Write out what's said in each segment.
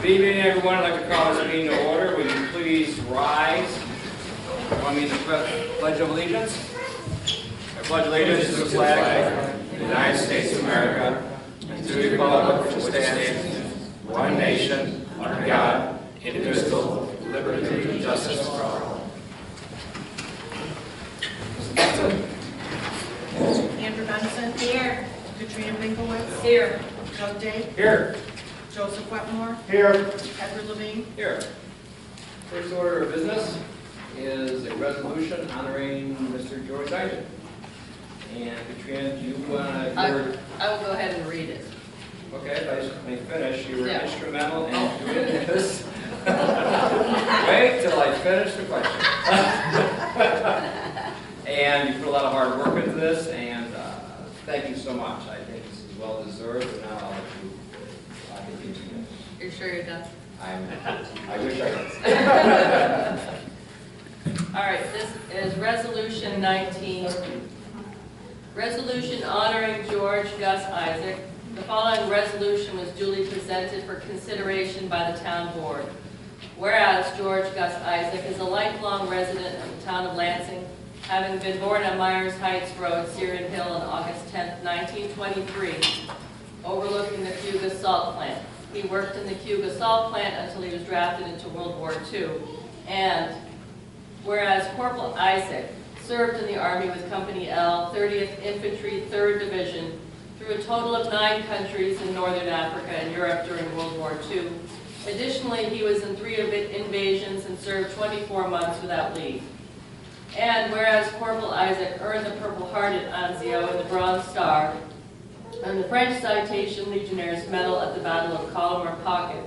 evening, everyone. I'd like to call this meeting to order. Will you please rise? Join me in the Pledge of Allegiance. I pledge allegiance to the flag of the United States of America and to the republic for which it stands, one nation, under God, indivisible, with liberty and justice for all. Andrew Benson. Here. Katrina Binkowitz. Here. Doug Day. Here. Joseph Wetmore. Here. Edward Levine. Here. First order of business is a resolution honoring Mr. George Isaac. And Katrina, do you want to... I will go ahead and read it. Okay, if I just may finish, you were Yeah. instrumental in doing this. Wait till I finish the question. And you put a lot of hard work into this, and thank you so much. I think this is well deserved, and now I'll let you continue. You're sure you're done? I wish I was. All right, this is Resolution 19. Resolution honoring George Gus Isaac. The following resolution was duly presented for consideration by the town board. Whereas George Gus Isaac is a lifelong resident of the town of Lansing, having been born on Myers Heights Road, Syrian Hill on August 10, 1923, overlooking the Cuga salt plant. He worked in the Cuga salt plant until he was drafted into World War II. And whereas Corporal Isaac served in the Army with Company L, 30th Infantry, 3rd Division, through a total of 9 countries in Northern Africa and Europe during World War II. Additionally, he was in 3 invasions and served 24 months without leave. And whereas Corporal Isaac earned the Purple Heart at Anzio and the Bronze Star, and the French Citation Legionnaires Medal at the Battle of Colomar Pocket.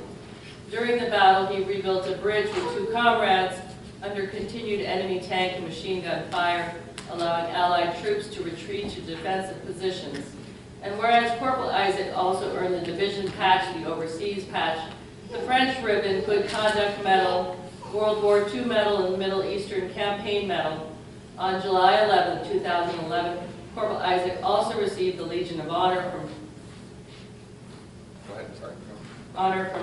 During the battle, he rebuilt a bridge with 2 comrades under continued enemy tank and machine gun fire, allowing Allied troops to retreat to defensive positions. And whereas Corporal Isaac also earned the Division Patch, the Overseas Patch, the French Ribbon, Good Conduct Medal, World War II Medal, and Middle Eastern Campaign Medal, on July 11, 2011, Corporal Isaac also received the Legion of Honor from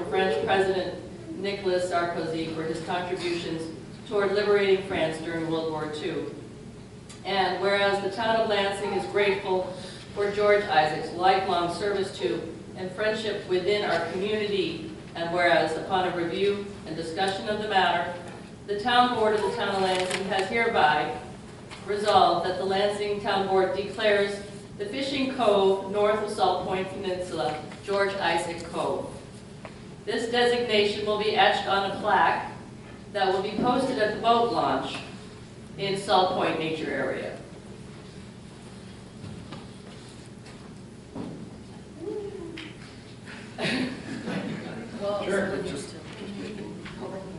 French President Nicolas Sarkozy for his contributions toward liberating France during World War II. And whereas the town of Lansing is grateful for George Isaac's lifelong service to and friendship within our community, and whereas upon a review and discussion of the matter, the town board of the town of Lansing has hereby resolved that the Lansing Town Board declares the fishing cove north of Salt Point Peninsula George Isaac Cove. This designation will be etched on a plaque that will be posted at the boat launch in Salt Point Nature Area. Well, Sure.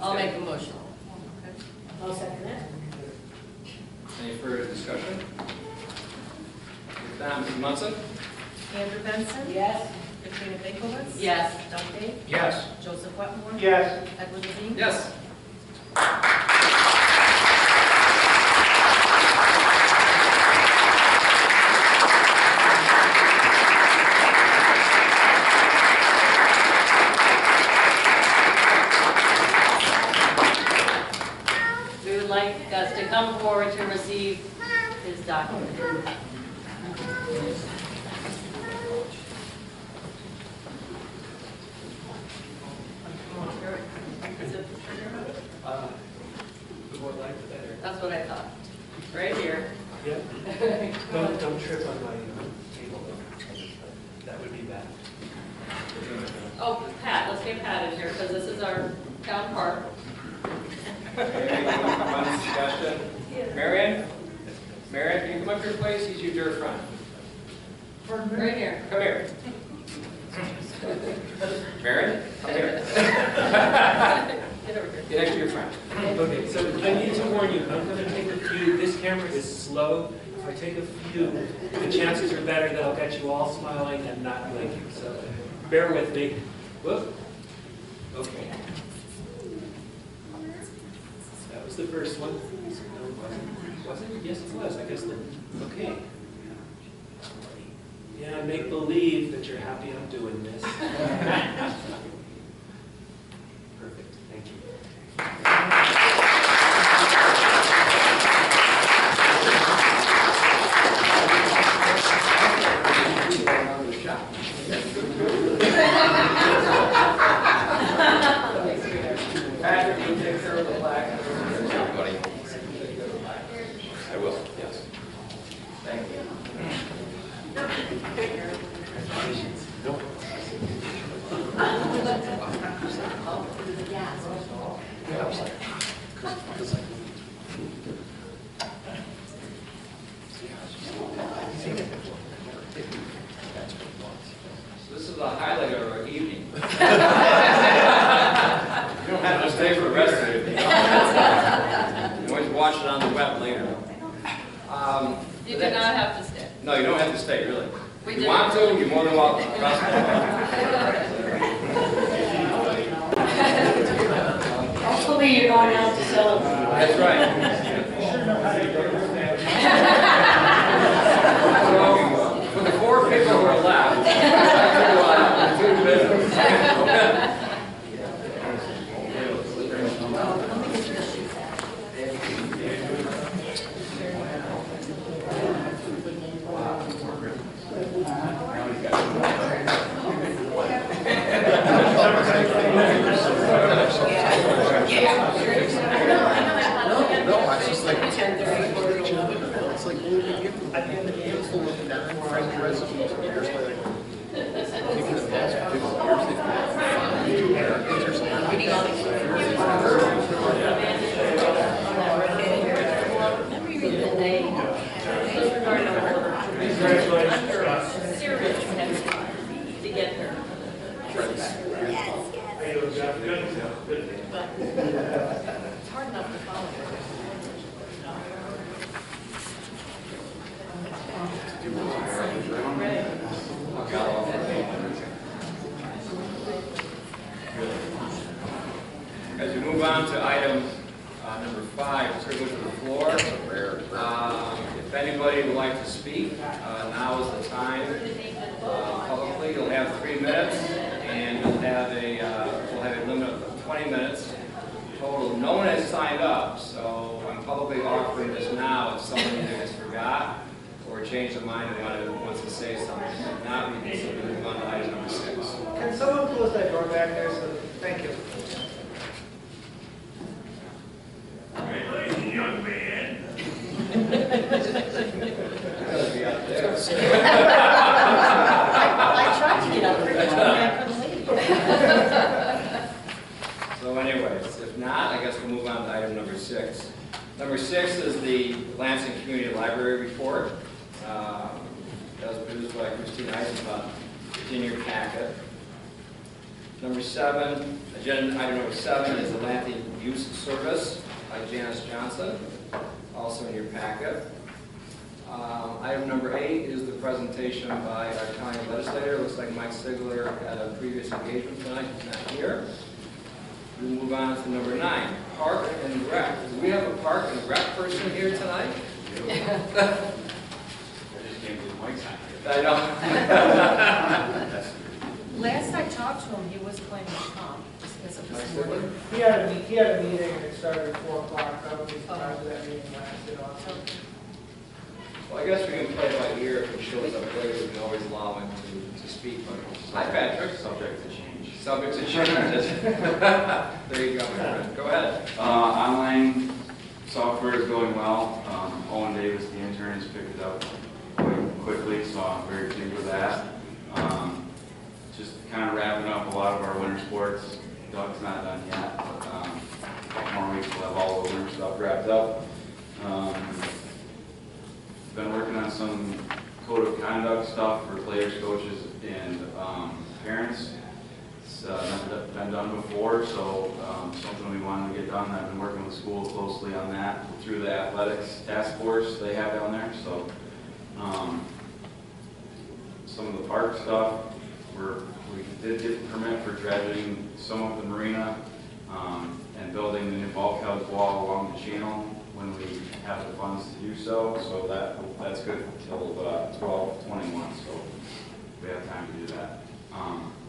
I'll make a motion. I'll second it. Any further discussion? With that, Mrs. Munson? Andrew Benson. Yes. Katrina Binkowitz. Yes. Doug Day. Yes. Joseph Wetmore. Yes. Edward Levine. Yes. We would like Gus to come forward to receive his document. The more light, the better. That's what I thought. Right here. Yep. Don't trip on my table though. That would be bad. Oh, Pat, let's get Pat in here because this is our town park. Okay, one discussion. Marion? Marion, can you come up here, please? He's your dear friend. Right here. Come here. Marion, come here. Get over here. Get next to your friend. Okay, so I need to warn you, I'm going to take a few, this camera is slow. If I take a few, the chances are better that I'll get you all smiling and not blinking. So bear with me. Whoop. Okay. That was the first one. No, it wasn't. Yes, it was. I guess the, okay. Yeah, make believe that you're happy I'm doing this. So this is a highlight of our evening. You don't have to stay for the rest of it. You can always watch it on the web later. You do not have to stay. No, you don't have to stay, really. We If you do. want to, you're more than welcome. Trust me. Hopefully you're going out to celebrate. That's right. So, for the 4 people who are left, do business. No, I was just like, it's like, at the end of the game, it's looking down and trying to resume years later. Thinking of the past 50 years, they've had 5 Americans or something. To get her. It's hard enough to follow. As we move on to item number 5, privilege of the floor. If anybody would like to speak, now is the time. Publicly, you'll have 3 minutes, and we'll have a limit of 20 minutes total. No one has signed up, so I'm publicly offering this now if someone either just forgot or changed their mind and wants to say something. If not, we can simply move on to item number 6. Can someone close that door back there? So, thank you. Young man. I tried to get up there, but I couldn't leave. So anyways, if not, I guess we'll move on to item number 6. Number 6 is the Lansing Community Library Report. That was produced by Christine Eisenbach. It's in your packet. Number 7, agenda item number 7 is the Lansing Youth Service by Janice Johnson, also in your packet. Item number 8 is the presentation by our county legislator. Looks like Mike Sigler had a previous engagement tonight. He's not here. We'll move on to number 9, Park and Rec. Do we have a Park and Rec person here tonight? I just came to Mike's house. I know. Last I talked to him, he was planning to come, just because of Mike this Sigler? morning. He had a meeting and it started at 4 o'clock. Probably surprised that meeting lasted on. Well, I guess we can play it by ear. If he shows up later, we can always allow him to speak. Hi, Patrick. Subject to change. Subject to change. There you go, my friend. Go ahead. Online software is going well. Owen Davis, the intern, has picked it up quite quickly, so I'm very pleased with that. Just kind of wrapping up a lot of our winter sports. Duck's not done yet, but a couple more weeks we'll have all the winter stuff wrapped up. Been working on some code of conduct stuff for players, coaches, and parents. It's never been done before, so something we wanted to get done. I've been working with school closely on that through the athletics task force they have down there. So some of the park stuff, we did get the permit for dredging some of the marina and building the new bulkhead wall along the channel when we have the funds to do so. So that's good until 12/21, so we have time to do that.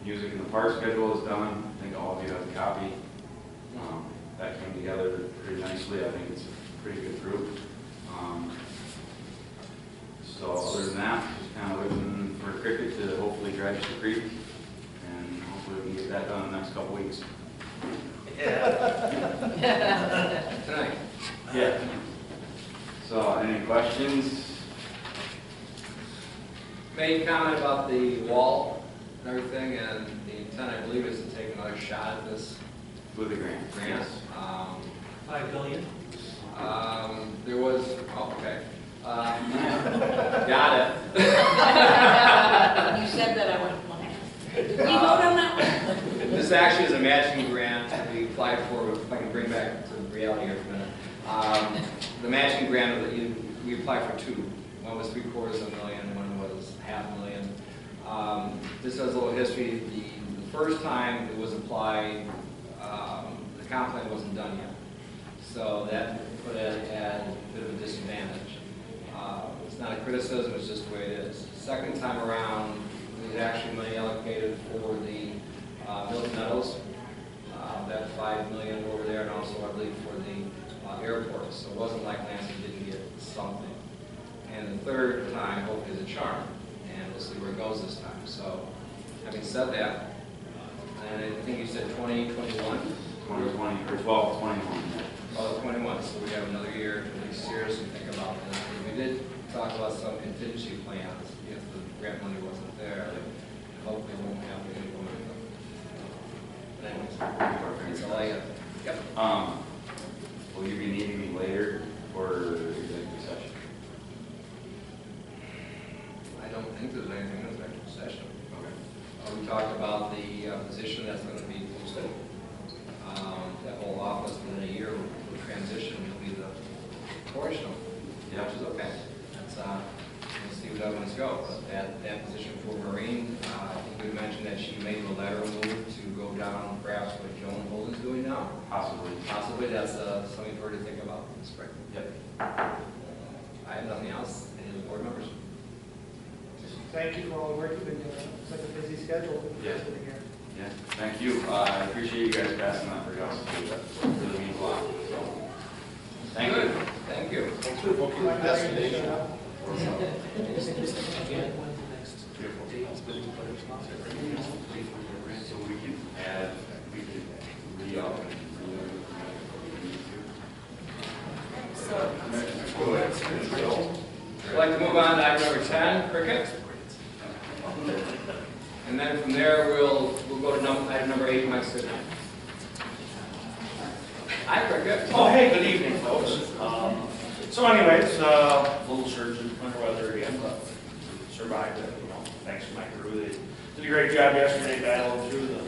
Music in the park schedule is done. I think all of you have a copy. That came together pretty nicely. I think it's a pretty good group. So other than that, just kind of waiting for cricket to hopefully dredge the creek, and hopefully we can get that done in the next couple weeks. Tonight. Yeah. So any questions? Made comment about the wall and everything, and the intent, I believe, is to take another shot at this With a grant. Grants. 5 billion? There was, oh, okay. Got it. You said that, I went, well, did we vote on that one? This actually is a matching grant that we applied for, if I can bring back to reality here for a minute. The matching grant, we applied for two. One was $750,000, one was $500,000. This has a little history. The first time it was applied, the comp plan wasn't done yet. So that put it at a bit of a disadvantage. It's not a criticism, it's just the way it is. Second time around, there's actually money allocated for the Milton Meadows, that $5 million over there, and also I believe for the airport. So it wasn't like Lansing didn't get something. And the third time, hopefully, is a charm, and we'll see where it goes this time. So, having said that, and I think you said 2021? 2020, or 12, 21. Oh, 21, so we have another year to be serious and think about this. We did talk about some contingency plans if the grant money wasn't there. Hopefully it won't happen anymore. But anyways, that's all I have. Yep. Will you be needing me later for executive session? I don't think there's anything in executive session. Okay. We talked about the position that's going to be posted. That whole office within a year will transition will be the proportional. Yeah. Which is okay. That's, we'll see what others go. But that position for Marine, I think we mentioned that she made the lateral move to go down perhaps what Joan Holden's doing now. Possibly. Possibly that's something for her to think about in the spring. Yep. I have nothing else. Any of the board members? Thank you for all the work you've been doing. It's like a busy schedule for the rest of the year. Yeah, thank you. I appreciate you guys passing that for us. That really means a lot. So, thank you. Thank you. Hopefully we'll keep the destination. So we can add, we can re-up and I'd like to move on to item number 10, cricket. And then from there, we'll go to item number 8, Mike Sidney. Hi, cricket. Oh, hey, good evening, folks. So anyways, a little surge in winter weather again, but survived it, thanks to my crew. They did a great job yesterday battling through the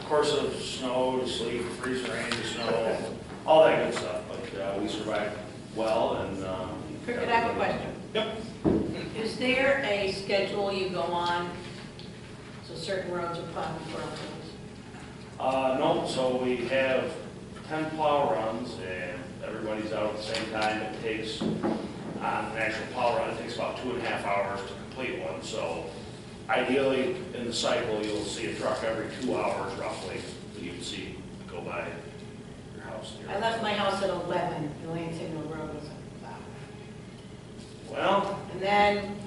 course of snow to sleet, freezing rain to snow, all that good stuff. But we survived well and... Cricket, I have a question. Yep. Is there a schedule you go on, so certain roads are plowed before others? No, so we have 10 plow runs and everybody's out at the same time. It takes, on an actual plow run, it takes about 2.5 hours to complete one. So ideally, in the cycle, you'll see a truck every 2 hours roughly that you can see go by your house. I left my house at 11, and Lansing Road was plowed. Well, And then,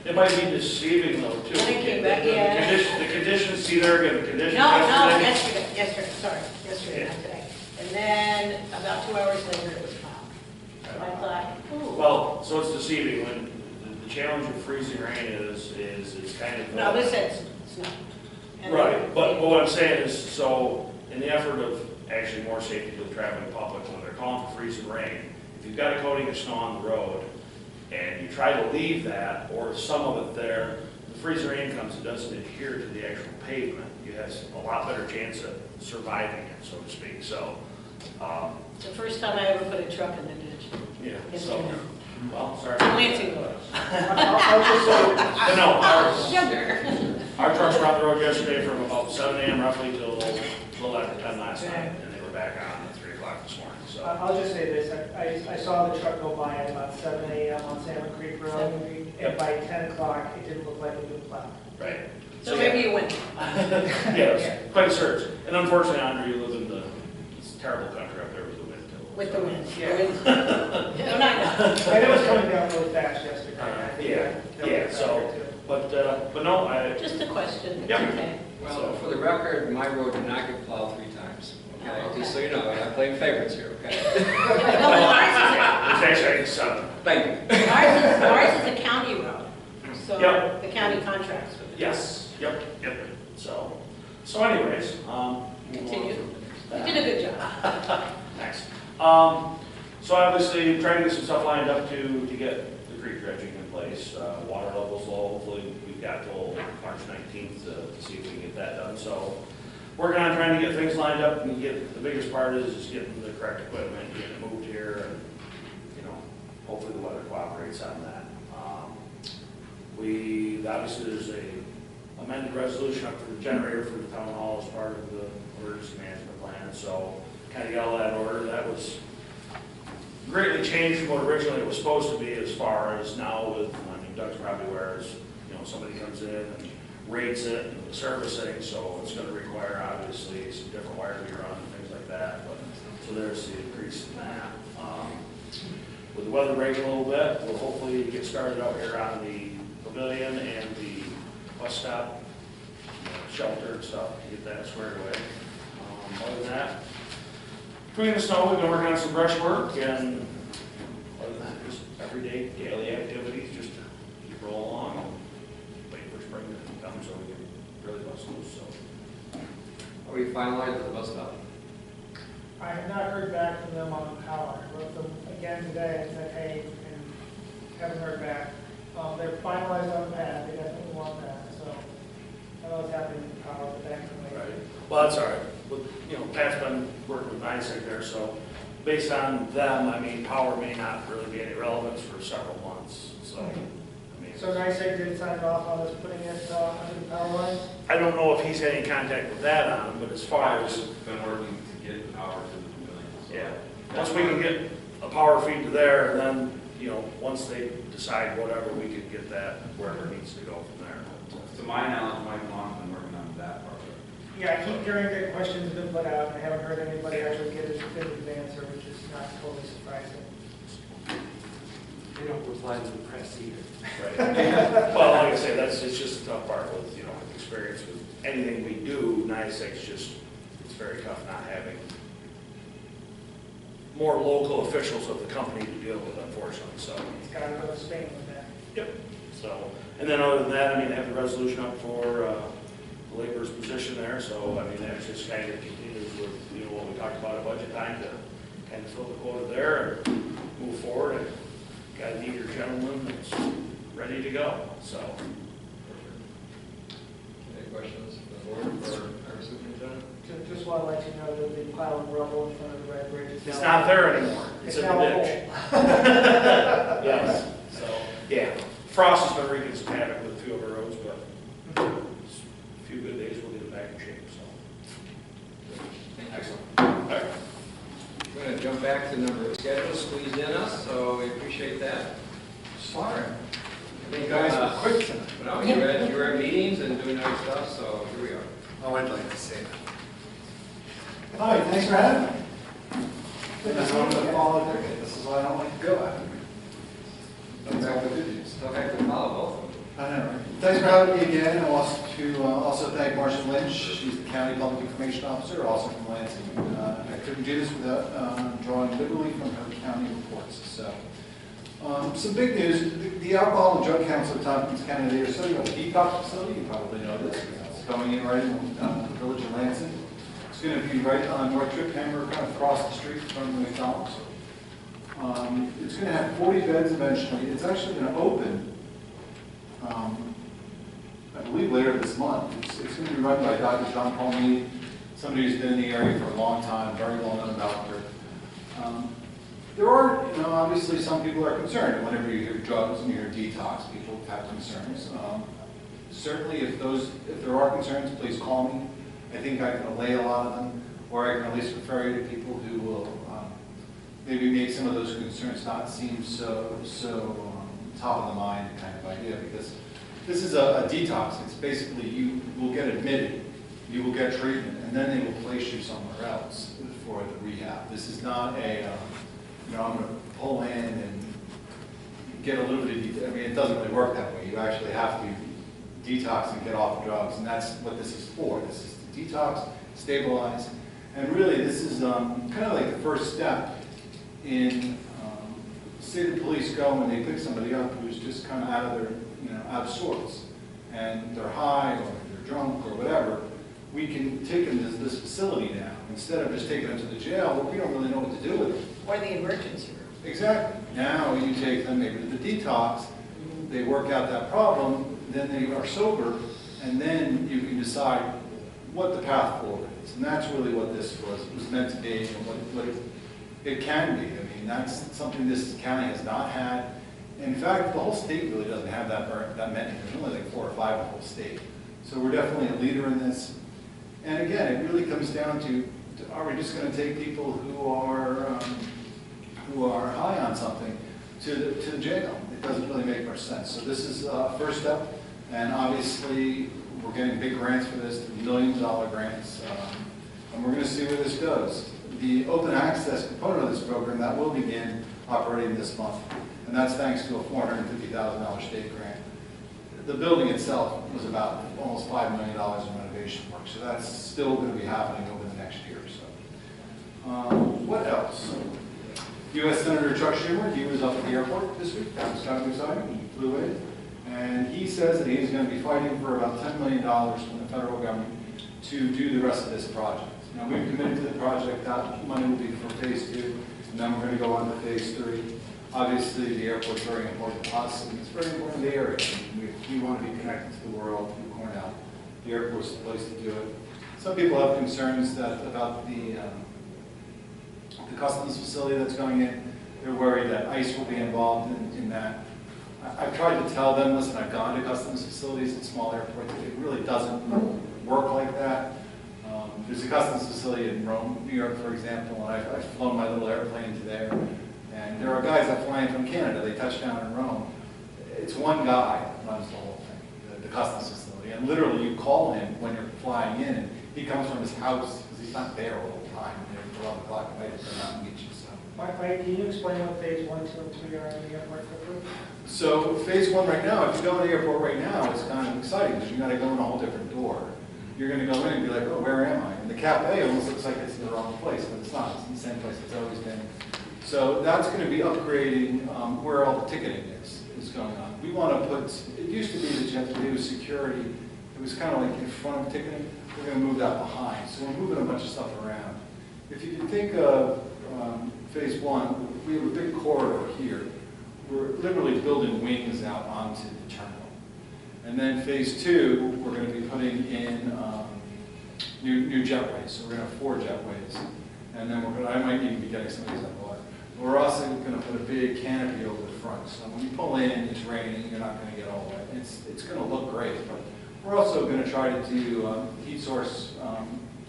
it might be deceiving though, too. Then it came back, yeah. The conditions, see there again, the conditions no, yesterday. yesterday, not today. And then, about 2 hours later, it was plowed. So I thought, ooh. Well, so it's deceiving when the challenge of freezing rain is it's kind of. No, this said snow. And Right, then- but what I'm saying is, so in the effort of actually more safety to the traveling public, when they're calling for freezing rain, if you've got a coating of snow on the road and you try to leave that or some of it there, the freezing rain comes, it doesn't adhere to the actual pavement. You have a lot better chance of surviving it, so to speak. So, It's the first time I ever put a truck in the ditch. yeah, Yes, so, ma'am. well, sorry. Lansing Road. I'll just say, But no, Sugar. our trucks were on the road yesterday from about 7 a.m. roughly till a little after 10 last night, and they were back on at 3 o'clock this morning. So, I'll just say this, I saw the truck go by at about 7 a.m. on Salmon Creek Road, and by 10 o'clock, it didn't look like it was plowed. right. So maybe you win. Yes, quite a surge. And unfortunately, Andre, you live in this terrible country up there with the wind. With the wind. Yeah. No, not. And it was coming down really fast yesterday. I think Yeah, that yeah, was so, better, too. but no, I, Just a question. It's Yep. okay. Well, for the record, my road did not get plowed 3 times. Okay, just so you know, I'm not playing favorites here, okay? No, but ours it's actually 7. Thank you. ours is a county road. So Yep. the county contracts with it. Yes, yep. So anyways, Continue. You did a good job. Thanks. So obviously, trying to get some stuff lined up to get the creek dredging in place. Water level's low, hopefully we've got till March 19th to see if we can get that done. So working on trying to get things lined up and get, the biggest part is just getting the correct equipment, getting it moved here, and, you know, hopefully the weather cooperates on that. Obviously there's a amended resolution up for the generator for the town hall as part of the emergency management plan, so kind of got all that in order. That was greatly changed from what originally it was supposed to be, as far as now with, I mean, Doug's probably aware, is, you know, somebody comes in and rates it and the servicing, so it's gonna require obviously some different wire to be run and things like that, but, so there's the increase in that. With the weather breaking a little bit, we'll hopefully get started out here on the pavilion and the bus stop, shelter and stuff, to get that squared away. Other than that, between the snow, we've been working on some brush work, and other than that, just everyday daily activities, just to keep rolling along and wait for spring to come so we can really bust loose, so. Are we finalized with the bus stop? I have not heard back from them on power. I wrote them again today and said, hey, and haven't heard back. They're finalized on the pad, they definitely want that, so I know what's happening with power, but that's Right. Well, that's all right. With, you know, Pat's been working with NICEAG there, so based on them, I mean, power may not really be any relevance for several months, so. I mean, So NICEAG did sign off on us putting it under the power lines? I don't know if he's had any contact with that on him, but as far as, Been working to get power to the pavilion. So yeah, once we can get a power feed to there, then, you know, once they decide whatever, we could get that wherever it needs to go from there. to my knowledge, Mike Long's been working on that part of it. Yeah, I keep hearing that questions have been put out, and I haven't heard anybody actually get a definitive answer, which is not totally surprising. They don't reply to the press either. Right. Well, like I say, it's just a tough part with, you know, experience with anything we do. NICEAG's just, it's very tough not having more local officials of the company to deal with, unfortunately, so. It's got to go to Spain with that. Yep. So, and then other than that, I mean, I have the resolution up for the laborer's position there, so, I mean, that just kind of continues with, you know, what we talked about at budget time to kind of fill the quota there and move forward, and got an eager gentleman that's ready to go, so. Any questions from the board for our superintendent? Just want to let you know that the pile of rubble in front of the red bridge is It's now- not there anymore, it's in the now ditch. full. Yes, so, yeah, frost has been wreaking some havoc with a few of our roads, but a few good days, we'll get it back in shape, so. Excellent. All right. We're going to jump back to number of schedules, squeeze in us, so we appreciate that. Sorry. I think, You guys were quick tonight. No, you were at meetings and doing other stuff, so here we are. Oh, I'd like to say that. Hi, thanks for having me. This is why I don't like to go out. That's all the good news. Still have to follow both of them. I know, right? Thanks for having me again. I want to also thank Marcia Lynch. She's the County Public Information Officer, also from Lansing. I couldn't do this without drawing liberally from her county reports. So, some big news. The Alcohol and Drug Council of Tompkins County, they are setting up a detox facility. You probably know this. It's going in right in the village of Lansing. It's going to be right on North Trip Hammer, kind of across the street from the McDonald's. It's going to have 40 beds eventually. It's actually going to open, I believe, later this month. It's going to be run by Dr. John Paul Mead, somebody who's been in the area for a long time, very well known doctor. There are, obviously some people are concerned. Whenever you hear drugs and you hear detox, people have concerns. Certainly, if there are concerns, please call me. I think I can allay a lot of them, or I can at least refer you to people who will maybe make some of those concerns not seem so top of the mind kind of idea, because this is a detox. It's basically you will get admitted, you will get treatment, and then they will place you somewhere else for the rehab. This is not a, I'm going to pull in and get a little bit of detox. I mean, it doesn't really work that way. You actually have to detox and get off drugs, and that's what this is for. This is to detox, stabilize, and really this is kind of like the first step in say the police go when they pick somebody up who's just kind of out of their, out of sorts, and they're high or they're drunk or whatever. we can take them to this facility now, instead of just taking them to the jail, where we don't really know what to do with them. Or the emergency room. Exactly. Now you take them maybe to the detox, they work out that problem, then they are sober, and then you can decide what the path forward is. And that's really what this was meant to be, and what it can be. I mean, that's something this county has not had. In fact, the whole state really doesn't have that many. There's only like 4 or 5 in the whole state. So we're definitely a leader in this. And again, it really comes down to are we just going to take people who are high on something to the jail? It doesn't really make much sense. So this is a first step, and obviously we're getting big grants for this, $1 million grants, and we're going to see where this goes. The open access component of this program, that will begin operating this month, and that's thanks to a $450,000 state grant. The building itself was about almost $5 million in renovation work, so that's still going to be happening over the next year or so. What else? U.S. Senator Chuck Schumer, he was up at the airport this week. That was kind of exciting. He flew in, and he says that he's going to be fighting for about $10 million from the federal government to do the rest of this project. Now, we've committed to the project. That money will be for phase 2, and then we're going to go on to phase 3. Obviously, the airport's very important to us, and it's very important to the area. We want to be connected to the world through Cornell. The airport's the place to do it. Some people have concerns about the customs facility that's going in. They're worried that ICE will be involved in that. I've tried to tell them, listen, I've gone to customs facilities at small airports. It really doesn't work like that. There's a customs facility in Rome, New York, for example, and I've flown my little airplane to there. And there are guys that fly in from Canada. They touch down in Rome. It's one guy that runs the whole thing, the customs facility. And literally, you call him when you're flying in, and he comes from his house because he's not there all the time. At 11 o'clock at night, they're not meet you. So. Mike, can you explain what phase 1, 2, and 3 are in the airport quickly? So phase 1 right now, if you go to the airport right now, it's kind of exciting because you got to go in a whole different door. You're going to go in and be like, oh, where am I? And the cafe almost looks like it's in the wrong place, but it's not. It's in the same place it's always been. So that's going to be upgrading where all the ticketing is going on. We want to put, it used to be that you have to do security. It was kind of like in front of ticketing. We're going to move that behind. So we're moving a bunch of stuff around. If you can think of phase 1, we have a big corridor here. We're literally building wings out onto the terminal. And then phase 2, we're going to be putting in new jetways. So we're going to have 4 jetways. And then I might even be getting some of these on water. We're also going to put a big canopy over the front. So when you pull in, it's raining, you're not going to get all wet. It's going to look great. But we're also going to try to do heat source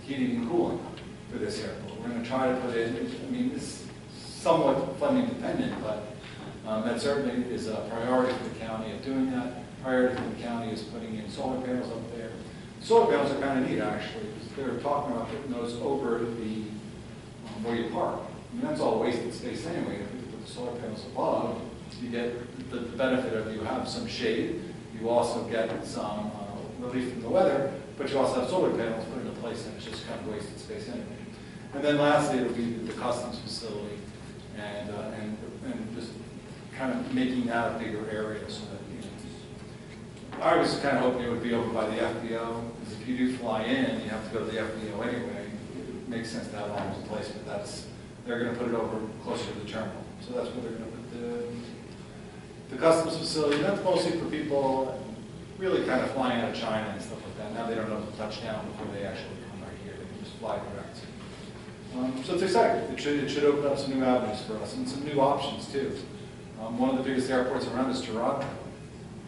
heating and cooling for this airport. We're going to try to put in, I mean, it's somewhat funding dependent, but that certainly is a priority for the county of doing that. Priority for the county is putting in solar panels up there. Solar panels are kind of neat, actually, because they're talking about putting those over the where you park. I mean, that's all wasted space anyway. If you put the solar panels above, you get the benefit of you have some shade. You also get some relief from the weather, but you also have solar panels put into place, and it's just kind of wasted space anyway. And then lastly, it'll be the customs facility, and just kind of making that a bigger area so that, you know, I was kind of hoping it would be over by the FBO, because if you do fly in, you have to go to the FBO anyway. It makes sense to have that in place, but they're going to put it over closer to the terminal. So that's where they're going to put the customs facility. And that's mostly for people really kind of flying out of China and stuff like that. Now they don't know to touch down before they actually come right here. They can just fly direct. So it's exciting. It should open up some new avenues for us and some new options too. One of the biggest airports around is Toronto.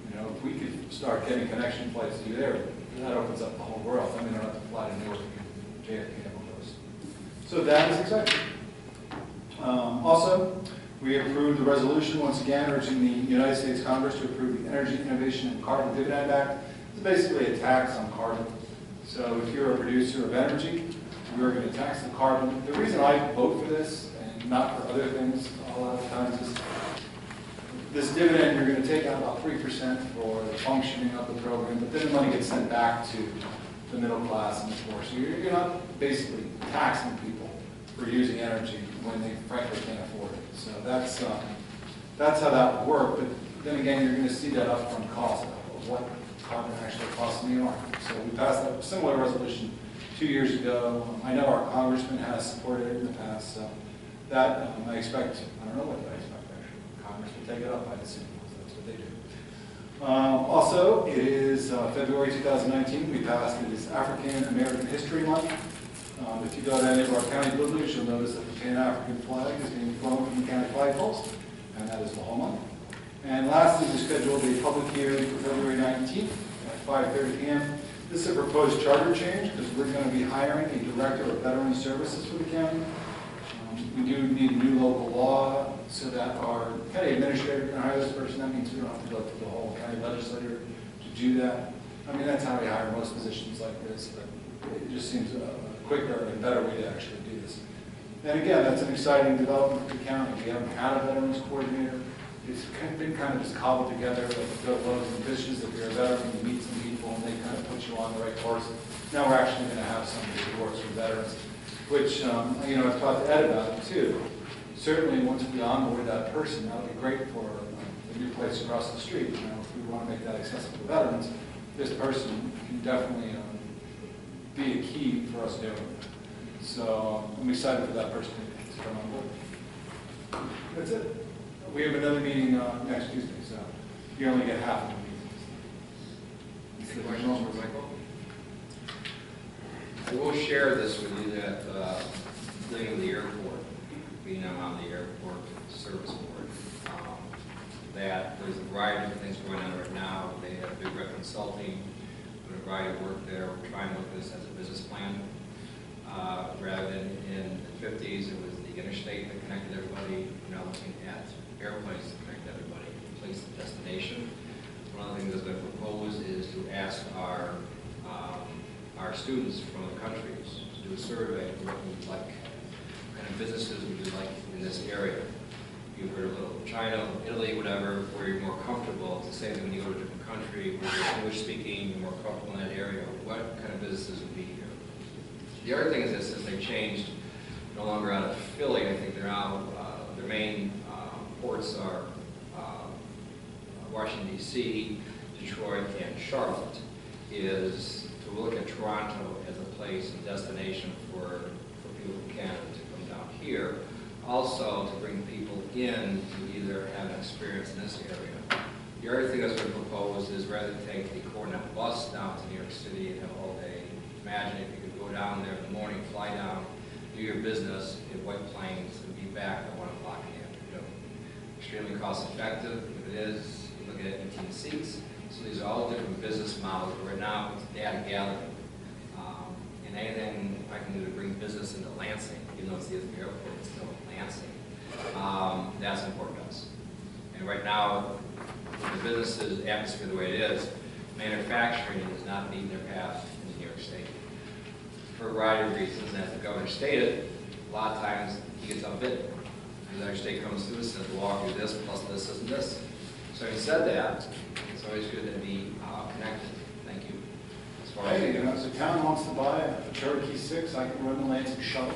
You know, if we could start getting connection flights to there, that opens up the whole world. Then we don't have to fly to Newark and JFK and all those. So that is exciting. Also, we approved the resolution once again urging the United States Congress to approve the Energy Innovation and Carbon Dividend Act. It's basically a tax on carbon. So if you're a producer of energy, we're going to tax the carbon. The reason I vote for this, and not for other things a lot of times, is this dividend you're going to take out about 3% for the functioning of the program, but then the money gets sent back to the middle class and the poor. So you're not basically taxing people for using energy when they frankly can't afford it. So that's how that would work. But then again, you're going to see that upfront cost of what carbon actually costs in the army. So we passed a similar resolution 2 years ago. I know our congressman has supported it in the past, so that I expect, I don't know what I expect actually. Congress will take it up, I assume, because that's what they do. Also, it is February 2019. We passed it is African American History Month. If you go to any of our county buildings, you'll notice that the Pan-African flag is being flown from the county flagpoles, and that is the whole month. And lastly, we scheduled a public hearing for February 19th at 5:30 p.m. This is a proposed charter change because we're going to be hiring a director of veteran services for the county. We do need a new local law so that our county administrator can hire this person. That means we don't have to go through the whole county legislature to do that. I mean, that's how we hire most positions like this, but it just seems a quicker and better way to actually do this. And again, that's an exciting development for the county. We haven't had a veterans coordinator. It's been kind of just cobbled together like the loaves and fishes. If you're a veteran, you meet some people and they kind of put you on the right course. Now we're actually going to have somebody who works with veterans, which, I've talked to Ed about it too. Certainly, once we onboard that person, that would be great for the new place across the street. If we want to make that accessible to veterans, this person can definitely be a key for us doing it. So I'm excited for that person to come on board. That's it. We have another meeting next Tuesday, so you only get half of the meetings. Any questions for Michael? I will share this with you that dealing with the airport, being on the airport service board, that there's a variety of things going on right now. They have Big Red Consulting, doing a variety of work there. We're trying to look at this as a business plan. Rather than in the 50s, it was the interstate that connected everybody. We're now looking at airplanes to connect everybody, place and destination. One of the things that's been proposed is to ask our students from other countries to do a survey of what we like, what kind of businesses would you like in this area. You've heard a little China, Italy, whatever, where you're more comfortable. It's the same thing when you go to a different country where you're English speaking, you're more comfortable in that area. What kind of businesses would be here? The other thing is that since they've changed, no longer out of Philly, I think they're out, their main ports are Washington, D.C., Detroit, and Charlotte, is to look at Toronto as a place, a destination for people from Canada to come down here. Also, to bring people in to either have an experience in this area. The other thing that's been proposed is rather than take the Cornet bus down to New York City and have all day, imagine if you could go down there in the morning, fly down, do your business in White Plains, and be back at 1 o'clock in the afternoon. Extremely cost effective. If it is, you look at it, 18 seats. So these are all different business models. Right now, it's data gathering. And anything I can do to bring business into Lansing, even though it's the airport, it's still Lansing. That's important to us. And right now, with the business's atmosphere the way it is, manufacturing is not meeting their path in New York State. For a variety of reasons, and as the governor stated, a lot of times he gets outbid. Because our state comes through and says, we'll offer you this, plus this, and this. So having said that, it's always good to be connected. Thank you. As far as If the town wants to buy a Cherokee 6, I can run the Lansing shuttle,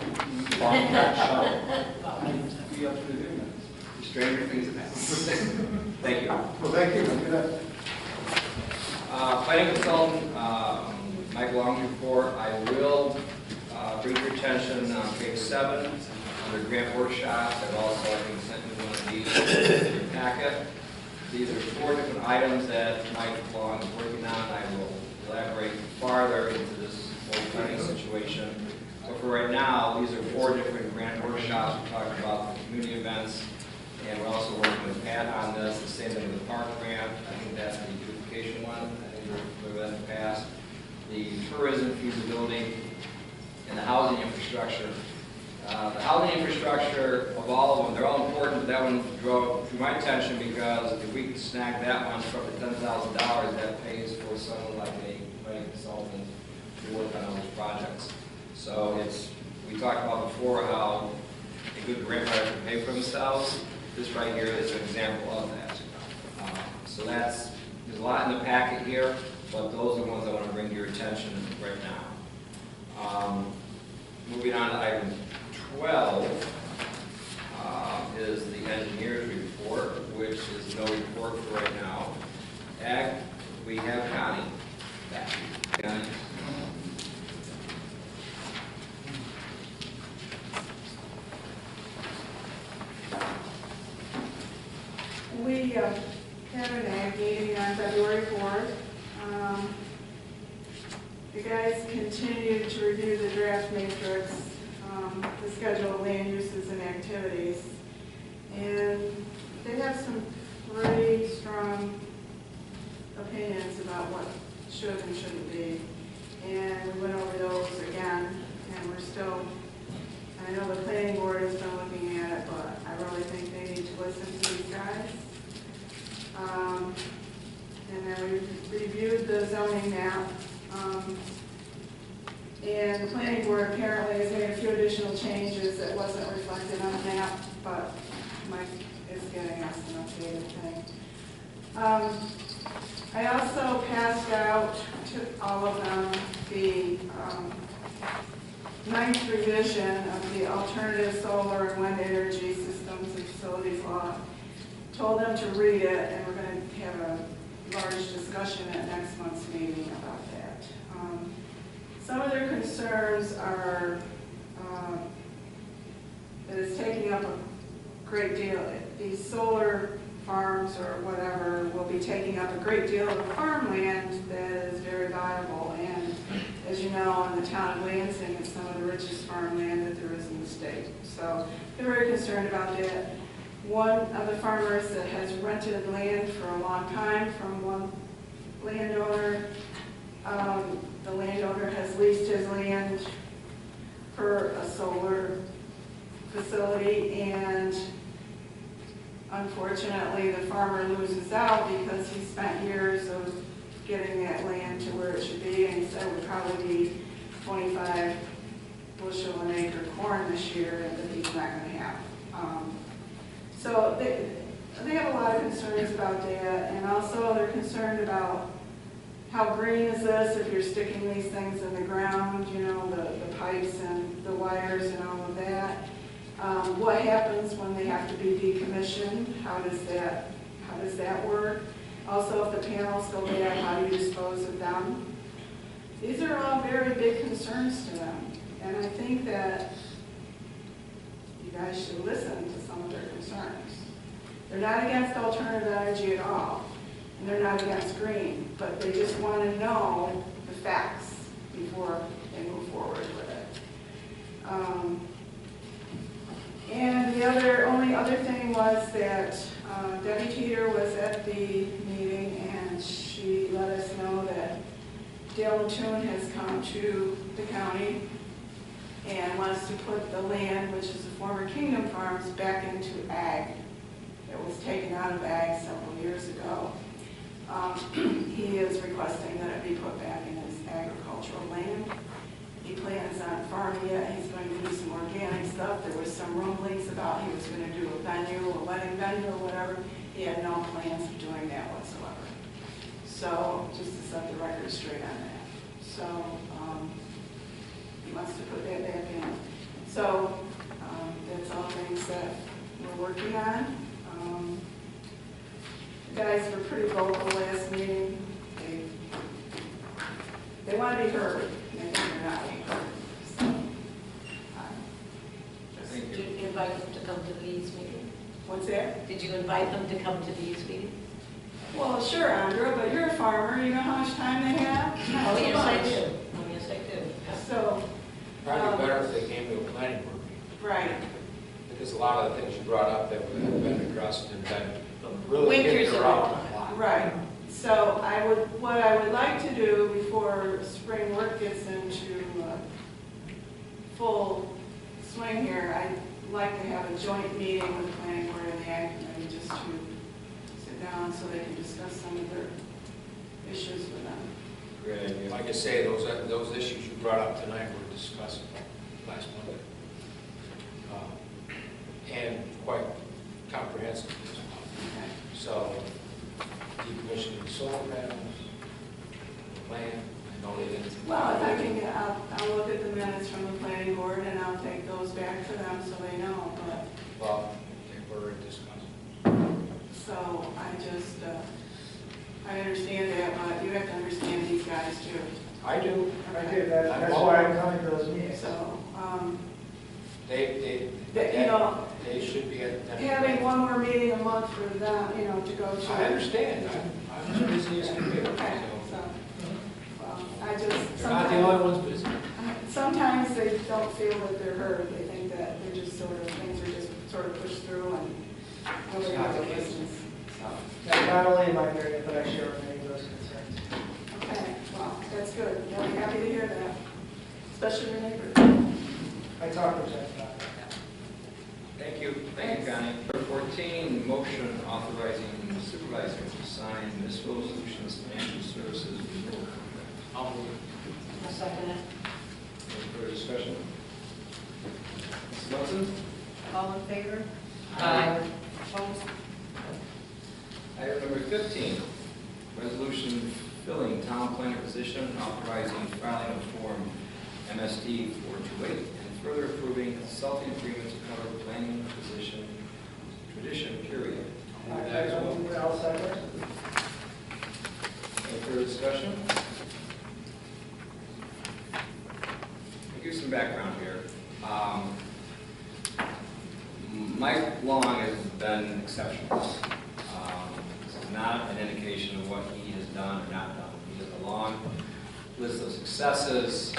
farm track shuttle. I'd be up for doing that. stranger things have happened. Thank you. Well, thank you. Good night. Planning consultant, Michael Long's report. I will bring your attention on page 7 under grant workshops. I've also been sent you one of these in your packet. These are 4 different items that Mike Long is working on. I will elaborate farther into this whole planning situation. So for right now, these are 4 different grant workshops. We're talking about the community events, and we're also working with Pat on this. The same thing with the park grant. I think that's the beautification one. I think we're clear with that in the past. The tourism feasibility and the housing infrastructure. The housing infrastructure of all of them, they're all important, but that one drew my attention because if we could snag that one for up to $10,000, that pays for someone like a planning consultant to work on all those projects. So we talked about before how a good grant writer can pay for themselves. This right here is an example of that. So there's a lot in the packet here, but those are the ones I want to bring to your attention right now. Moving on to item 12 is the engineer's report, which is no report for right now. We have Connie back. Connie. had an ag meeting on February 4th. The guys continued to review the draft matrix, the schedule of land uses and activities. And they have some pretty strong opinions about what should and shouldn't be. And we went over those again, and we're still, I know the planning board has been looking at it, but I really think they need to listen to these guys. And then we reviewed the zoning map. And the planning board apparently has made a few additional changes that wasn't reflected on the map, but Mike is getting us an updated thing. I also passed out to all of them the 9th revision of the alternative solar and wind energy systems and facilities law. Told them to read it, and we're going to have a large discussion at next month's meeting about that. Some of their concerns are that it's taking up a great deal. These solar farms or whatever will be taking up a great deal of farmland that is very valuable. And as you know, in the town of Lansing, it's some of the richest farmland that there is in the state. So they're very concerned about that. One of the farmers that has rented land for a long time from one landowner, the landowner has leased his land for a solar facility, and unfortunately the farmer loses out because he spent years of getting that land to where it should be, and he said it would probably be 25 bushel an acre corn this year that he's not going to have. So they have a lot of concerns about that, and also they're concerned about how green is this if you're sticking these things in the ground, you know, the pipes and the wires and all of that. What happens when they have to be decommissioned? How does that work? Also, if the panels go bad, how do you dispose of them? These are all very big concerns to them, and I think that you guys should listen to some of their concerns. They're not against alternative energy at all, and they're not against green, but they just want to know the facts before they move forward with it. And the only other thing was that Debbie Teeter was at the meeting, and she let us know that Dale Mattoon has come to the county and wants to put the land, which is the former Kingdom Farms, back into ag. It was taken out of ag several years ago. He is requesting that it be put back in his agricultural land. He plans on farming it. He's going to do some organic stuff. There was some rumblings about he was going to do a venue, a wedding venue or whatever. He had no plans of doing that whatsoever. So just to set the record straight on that. So he wants to put that back in. So that's all things that we're working on. The guys were pretty vocal last meeting. They want to be heard, and I think they're not being heard. So, Did you invite them to come to these meetings? what's that? Did you invite them to come to these meetings? Well, sure, Andra, but you're a farmer. You know how much time they have? Not Oh, so yes, I much. do. Oh, yes, I do. So, Probably better if they came to a planning board meeting, right. because a lot of the things you brought up that have been addressed and been really Winter's kicked a around long a lot. Right. So what I would like to do before spring work gets into full swing here, I'd like to have a joint meeting with the planning board and the ag committee just to sit down so they can discuss some of their issues with them. Great idea. Like I say, those issues you brought up tonight were discussed last Monday. And quite comprehensively as well. Okay. So, decommissioning the solar panels, the plan, I know they didn't. Well, if I can get, I'll look at the minutes from the planning board and I'll take those back to them so they know, but, Well, they were discussed. so I understand that, but you have to understand these guys too. I do. I did, that's why I'm coming to those meetings. So, They you know, they should be at the. having one more meeting a month for them, to go to. I understand, I'm as busy as can be, Okay, so. so, well, I just, They're not the only ones busy. sometimes they don't feel that they're heard. They think that they're just things are just sort of pushed through and nobody not the really case. listens. So, Not only in my area, but I share many of those concerns. okay, well, that's good. I'll be happy to hear that, especially your neighbor. I talked with Jeff about it. Thank you, Connie. Number 14, motion authorizing supervisor to sign municipal solutions financial services renewal contract. I'll move it. I'll second it. Any further discussion? Mrs. Munson? All in favor? Aye. Opposed? Item number 15, resolution filling town planner position, authorizing filing of Form MSD 428, and further approving consulting agreement to cover planning position tradition period. I'll move that as well. I'll second. Any further discussion? I'll give you some background here. Mike Long has been exceptional. This is not an indication of what he has done or not done. He has a long list of successes,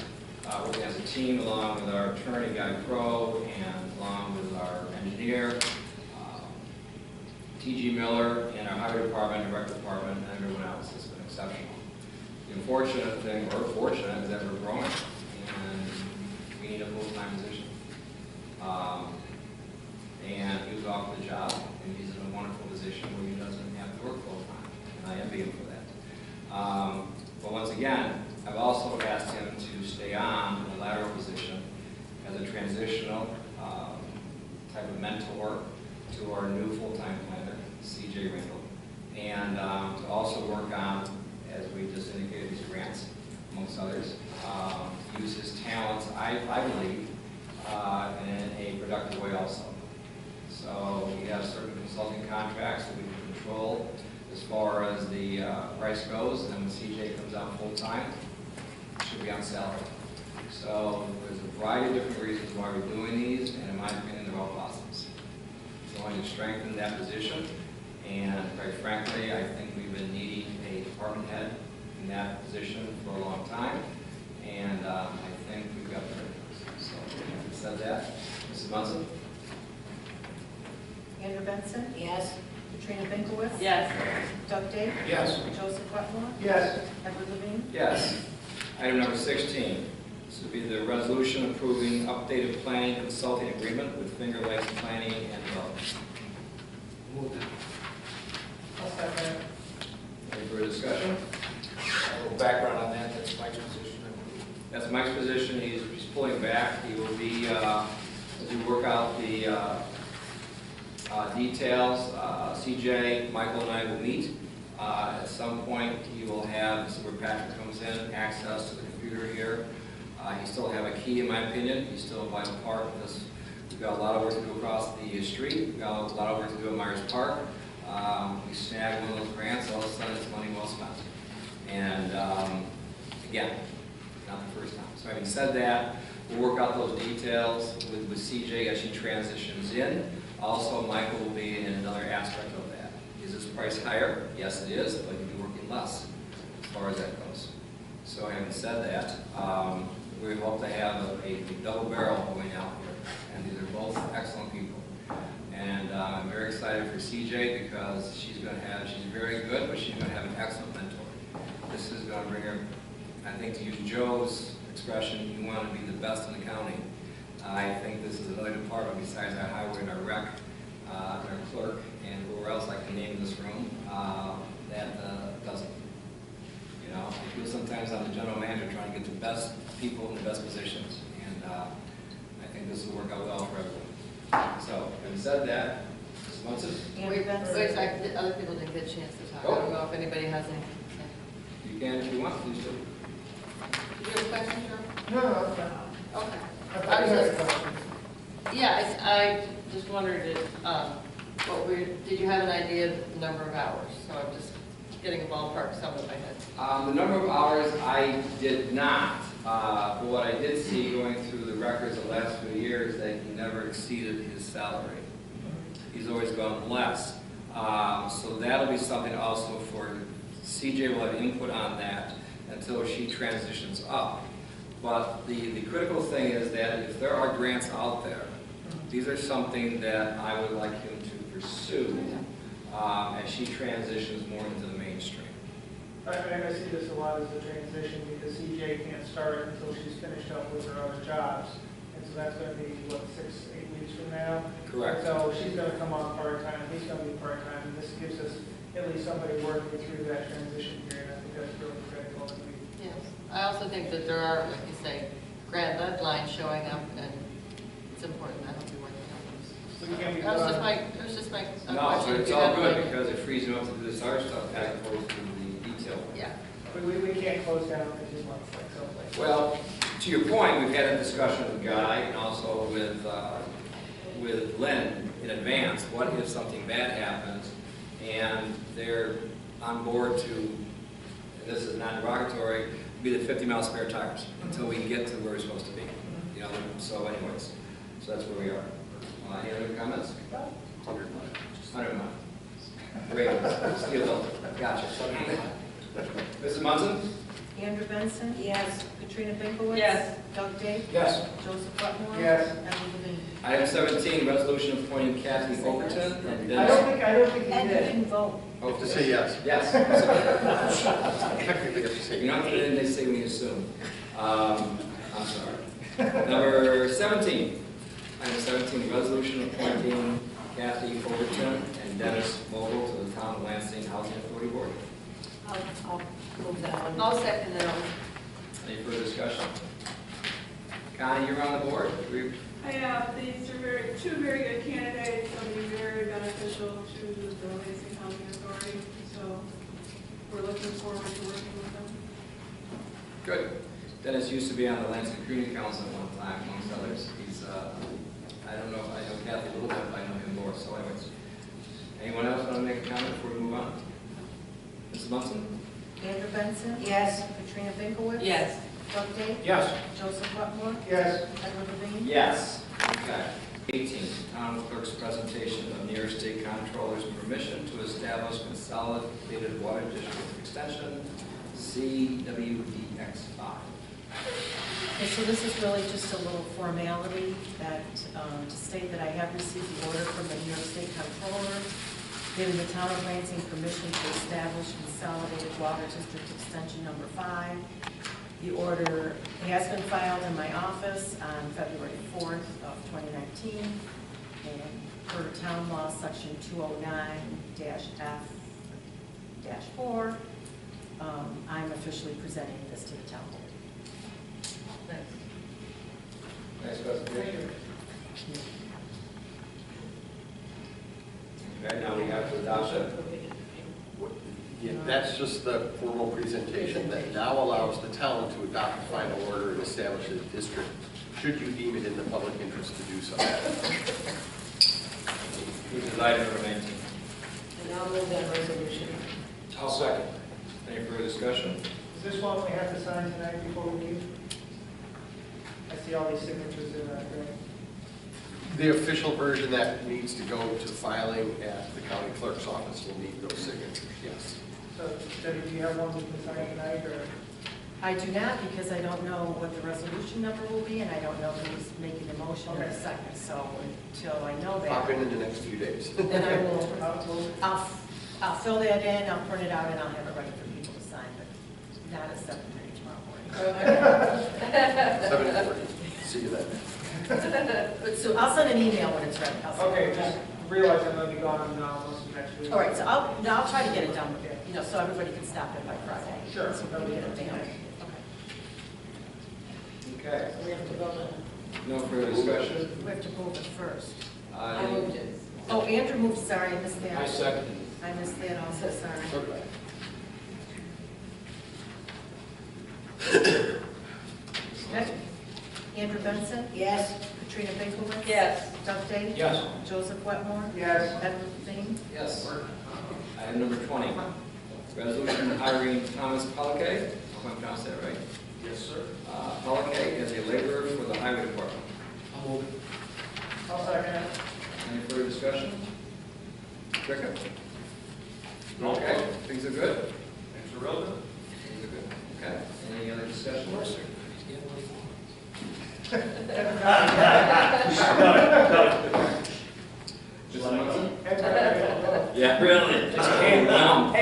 working as a team along with our attorney, Guy Crow, and along with our engineer, T.G. Miller, and our highway department, direct department, and everyone else has been exceptional. The unfortunate thing, or fortunate, is that we're growing, and we need a full-time position. And he was off the job, and he's in a wonderful position where he doesn't have to work full-time, and I envy him for that. But once again, I've also asked him to stay on in a lateral position as a transitional type of mentor to our new full-time planner, C.J. Randall, and to also work on, as we just indicated, these grants, amongst others, use his talents, I believe, in a productive way also. So we have certain consulting contracts that we can control as far as the price goes, and then when CJ comes out full-time, should be on salary. So there's a variety of different reasons why we're doing these, and in my opinion, they're all positives. It's going to strengthen that position, and quite frankly, I think we've been needing a department head in that position for a long time, and I think we've got the right person. So having said that, Mrs. Munson? Andrew Benson? Yes. Katrina Binkowitz? Yes. Doug Dave? Yes. Joseph Wetmore? Yes. Edward Levine? Yes. Item number 16. This would be the resolution approving updated planning consulting agreement with Finger Lakes Planning and Development. Move it. I'll second. Any further discussion? A little background on that, that's Mike's position. That's Mike's position. He's pulling back. He will be, as we work out the details, CJ, Michael, and I will meet. At some point, he will have, this is where Patrick comes in, access to the computer here. He still have a key, in my opinion. He's still a vital part of this. We've got a lot of work to do across the street. We've got a lot of work to do at Myers Park. We snagged one of those grants, all of a sudden it's money well spent. And again, not the first time. So having said that, we'll work out those details with CJ as she transitions in. Also, Michael will be in another aspect of that. Is this price higher? Yes, it is, but you'll be working less as far as that goes. So having said that, we hope to have a double barrel going out here. And these are both excellent people. And I'm very excited for CJ because she's very good, but she's going to have an excellent mentor. This is going to bring her, I think to use Joe's expression, you want to be the best in the county. I think this is another department besides our highway and our rec, our clerk, and whoever else I can name in this room, that doesn't. You know, I feel sometimes I'm the general manager trying to get the best people in the best positions, and I think this will work out well for everyone. So, having said that, Ms. Munson? Andrew Wait Benson? a second, other people didn't get a chance to talk. I don't know if anybody has anything to say. You can if you want, please do. Do you have a question, Joe? No, okay. Okay. I thought you had a question. Yeah, I just wondered if, did you have an idea of the number of hours? So I'm just getting a ballpark sum in my head. The number of hours I did not, but what I did see going through the records the last few years that he never exceeded his salary. he's always gone less. So that'll be something also for, CJ will have input on that until she transitions up. But the critical thing is that if there are grants out there, these are something that I would like him to pursue as she transitions more into the mainstream. I see this a lot as a transition because CJ can't start until she's finished up with her other jobs. And so that's going to be, what, 6-8 weeks from now? Correct. So she's going to come on part-time, he's going to be part-time, and this gives us at least somebody working through that transition period. I think that's really critical. That we Yes. I also think that there are, like you say, grant deadlines showing up, and it's important that I'll be working on those. So we can't be That was done. just my No, question. but it's all good because it frees you up to do this other stuff as opposed to the detail. Yeah. We can't close down in 2 months like someplace. Well, to your point, we've had a discussion with Guy and also with Lynn in advance. What if something bad happens? And they're on board to, and this is not derogatory, be the 50-mile spare tires until we get to where we're supposed to be. You know, so anyways, so that's where we are. Any other comments? 100 miles. 100 miles. Great. Steel, gotcha. Mrs. Munson? Andrew Benson. Yes. Katrina Binkowitz. Yes. Doug Dave. Yes. Joseph Wetmore. Yes. Edward Levine. Item 17, resolution appointing Kathy Overton and I don't think you And you did. didn't vote. Oh, To say yes. Yes. Technically, you have to say You're not going they say we assume. I'm sorry. Number 17. Item 17, resolution appointing Kathy Overton and Dennis Vogel to the Town of Lansing Housing Authority Board. I'll move that one. I'll second that. Any further discussion? Connie, you're on the board. I have, these are two very good candidates, that'll be very beneficial to the Lansing Housing Authority, so we're looking forward to working with them. Good. Dennis used to be on the Lansing Community Council at one time, amongst others. He's, I don't know, I know Kathy a little bit, but I know him more. So anyways, anyone else want to make a comment before we move on? Mrs. Munson? Andrew Benson. Yes. Katrina Binkowitz. Yes. Doug Dave. Yes. Joseph Wetmore. Yes. Edward Levine. Yes. Okay. 18, town clerk's presentation of New York State Comptroller's permission to establish consolidated water district extension, CWDX5. Okay, so this is really just a little formality that, to state that I have received the order from the New York State Comptroller giving the town of Lansing permission to establish consolidated water district extension number 5. The order has been filed in my office on February 4th of 2019, and per town law section 209-F-4, I'm officially presenting this to the town board. Nice presentation. Okay, now we have to adopt it. Yeah, that's just the formal presentation that now allows the town to adopt the final order and establish a district, should you deem it in the public interest to do so. Which is item number 19. And I'll move that resolution. I'll second. Any further discussion? Is this one we have to sign tonight before we leave? I see all these signatures in that thing. The official version that needs to go to filing at the county clerk's office will need those signatures, yes. So, Debbie, do you have one we can sign tonight, or? I do not, because I don't know what the resolution number will be, and I don't know who's making the motion or the second, so until I know Pop in that, the next few days. then I will, We'll- I'll fill that in, I'll print it out, and I'll have it ready for people to sign, but not at 7:30 tomorrow morning. 7:40. See you then. But so I'll send an email when it's ready. I'll send Okay, it. just realize I'm gonna be gone most of next week. All right, so I'll try to get it done, you know, so everybody can stop in by Friday. Sure. So that we get it mailed. Okay. Okay. We have to vote on it. No further discussion? We have to move it first. I moved it. Oh, Andrew moved, sorry, I missed that. I second. I missed that also, sorry. So do I. Okay. Andrew Benson. Yes. Katrina Binkowitz. Yes. Doug Dave. Yes. Joseph Wetmore. Yes. Edward Levine. Yes. Item number 20, resolution hiring Thomas Pelkey. I'm going to pronounce that right. Yes, sir. Pelkey as a laborer for the highway department. I'll move it. I'll second it. Any further discussion? Strickland? Okay, things are good? Things are real good? Things are good. Okay, any other discussion? Mr. Munson? Yeah, really? Just came down.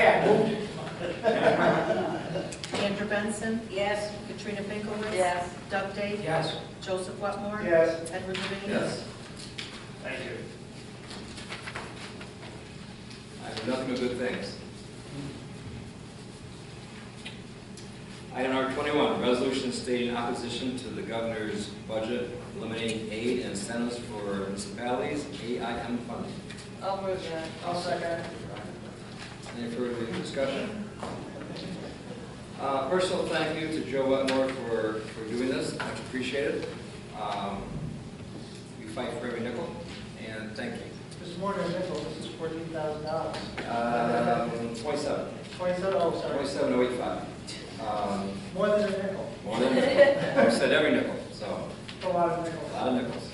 Andrew Benson. Yes. Katrina Pinkowitz. Yes. Doug Dave. Yes. Joseph Wetmore. Yes. Edward Levine. Yes. Thank you. I have nothing but good things. Item number 21, resolution stating opposition to the governor's budget, eliminating aid and incentives for municipalities, AIM funding. I'll move that. I'll second. Any further discussion? Personal thank you to Joe Wetmore for doing this, much appreciated. We fight for every nickel, and thank you. This is more than a nickel, this is $14,000. 27. 27, oh, sorry. 27,085. More than a nickel. More than a nickel. I said every nickel, so A lot of a nickels. lot of nickels.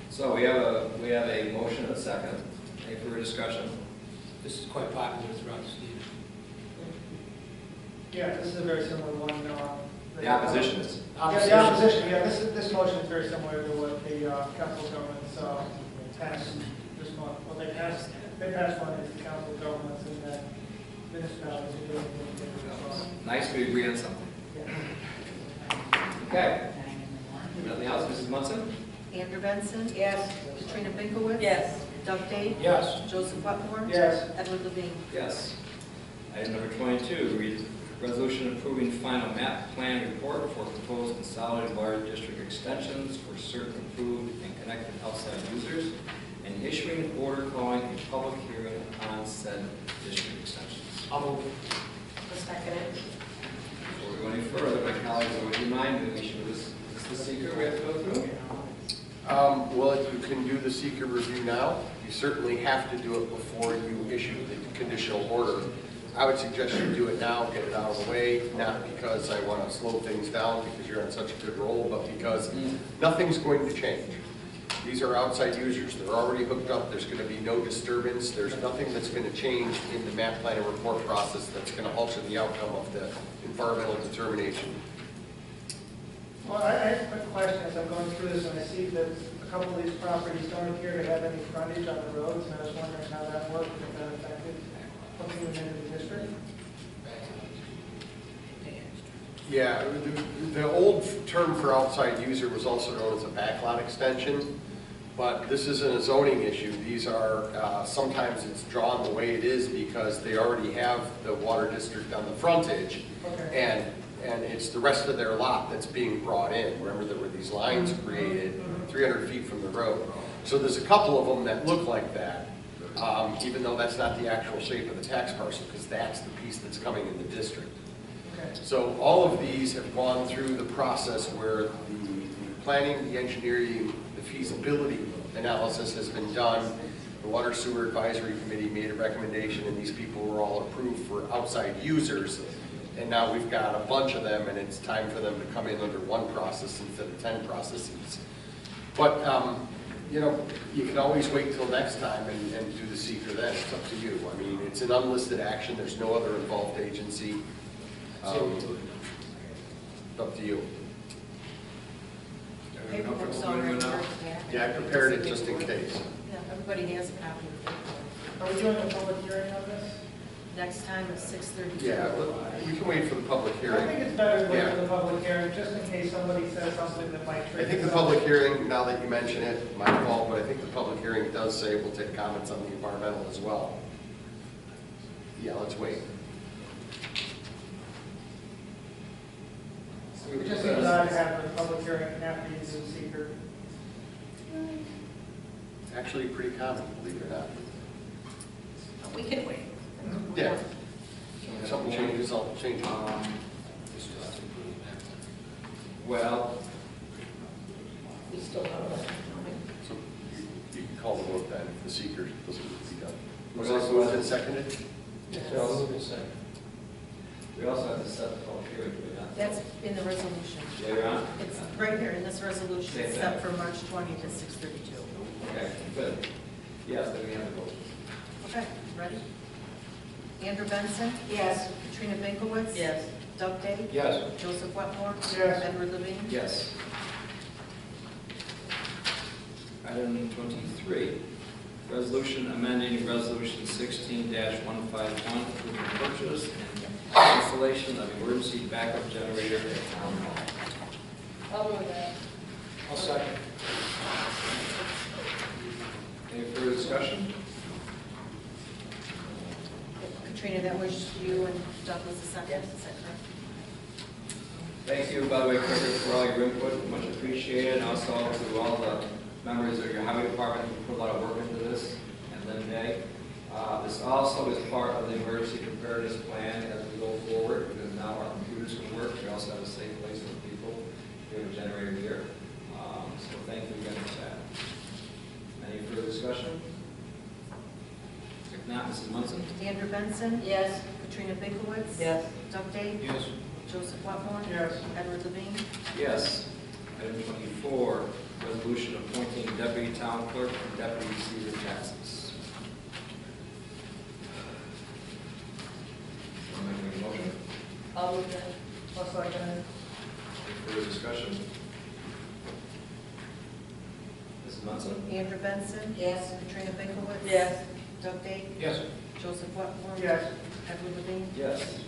So we have a motion and a second. Any further discussion? This is quite popular throughout the state. Yeah, this is a very similar one. The opposition is. Yeah, the opposition, yeah, this motion is very similar to what the council of governments passed this month. Well, they passed one is the council of governments and that municipalities are doing it. Nice we agree on something. Okay. Nothing else, Mrs. Munson? Andrew Benson. Yes. Katrina Pinkowitz. Yes. Doug Dave. Yes. Joseph Wetmore. Yes. Edward Levine. Yes. Item number 22, resolution approving final map plan report for proposed consolidated water district extensions for certain approved and connected outside users, and issuing an order calling a public hearing on said district extensions. I'll move. I'll second it. Before we go any further, my colleagues, would you mind making sure this is the seeker we have to go through? Well, you can do the seeker review now. You certainly have to do it before you issue the conditional order. I would suggest you do it now, get it out of the way, not because I want to slow things down because you're on such a good roll, but because nothing's going to change. These are outside users. They're already hooked up. There's going to be no disturbance. There's nothing that's going to change in the map plan and report process that's going to alter the outcome of the environmental determination. Well, I have a question as I'm going through this, and I see that a couple of these properties don't appear to have any frontage on the roads, and I was wondering how that worked, if that affected putting them into the district. Yeah, the old term for outside user was also known as a backlot extension, but this isn't a zoning issue. These are, sometimes it's drawn the way it is because they already have the water district on the frontage, Okay. and it's the rest of their lot that's being brought in. Remember, there were these lines created 300 feet from the road. So there's a couple of them that look like that, even though that's not the actual shape of the tax parcel, because that's the piece that's coming in the district. Okay. So all of these have gone through the process where the planning, the engineering, the feasibility analysis has been done. The Water Sewer Advisory Committee made a recommendation, and these people were all approved for outside users. And now we've got a bunch of them, and it's time for them to come in under one process instead of 10 processes. But, you know, you can always wait till next time and do the seeker then. It's up to you. I mean, it's an unlisted action. There's no other involved agency. Up to you. Paperwork's already there. Yeah, I prepared it just in case. Yeah, everybody has a copy of the paperwork. Are we doing a public hearing on this? Next time at 6:32. Yeah, we can wait for the public I hearing. think it's better to wait Yeah. for the public hearing, just in case somebody says something that might I trigger. think the public hearing, now that you mention it, my fault, but I think the public hearing does say we'll take comments on the environmental as well. Yeah, let's wait. It just seems odd to have a public hearing after you do the seeker. Actually, pretty common, believe it or not. We can wait. Yeah. If something changes, I'll change it. Well, We still have a So you can call the vote then if the seeker doesn't need to be done. Was Was it seconded? I'll move it second. we also have to set the public hearing, do we not? That's in the resolution. Later on? It's right here in this resolution, Same it's thing. set for March 20 to 6:32. Okay, good. Yes, then we have to vote. Okay, ready? Andrew Benson? Yes. Katrina Binkowitz? Yes. Doug Day? Yes. Joseph Wetmore? Yes. Edward Levine? Yes. Item 23, resolution amending resolution 16-151, approving purchase and installation of emergency backup generator at Town Hall. I'll move that. I'll second. Any further discussion? Katrina, that was you and Doug was the second, is that correct? Thank you, by the way, Cricket, for all your input, much appreciated, and also to all the members of your highway department who put a lot of work into this, and Lynn Day. This also is part of the emergency preparedness plan as we go forward, because now our computers can work. We also have a safe place for people. We have a generator here. So thank you again for that. Any further discussion? If not, Mrs. Munson? Andrew Benson? Yes. Katrina Binkowitz? Yes. Doug Day? Yes. Joseph Wetmore? Yes. Edward Levine? Yes. Item 24, resolution appointing deputy town clerk and deputy receiver taxes. Someone make a motion? I'll move that. I'll second it. Any further discussion? Mrs. Munson? Andrew Benson? Yes. Katrina Binkowitz? Yes. Doug Day? Yes. Joseph Wetmore? Yes. Edward Levine? Yes.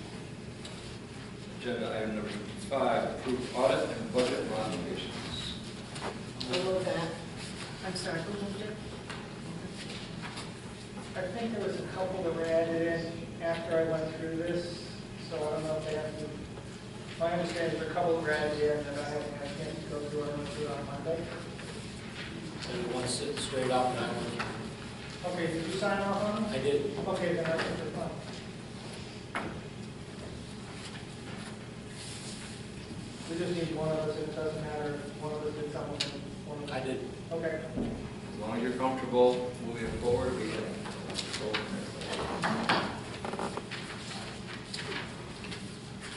Agenda item number 5, approved audit and budget modifications. I'll move that. I'm sorry, who moved it? I think there was a couple that were added in after I went through this, so I don't know if they have to. My understanding is there are a couple that were added in that I haven't had a chance to go through. I went through on Monday. And the one sitting straight up and I went, Okay, did you sign off on them? I did. Okay, then I think they're fine. We just need one of us, and it doesn't matter if one of us did something and one of us. I did. Okay. As long as you're comfortable moving forward, we can go from there.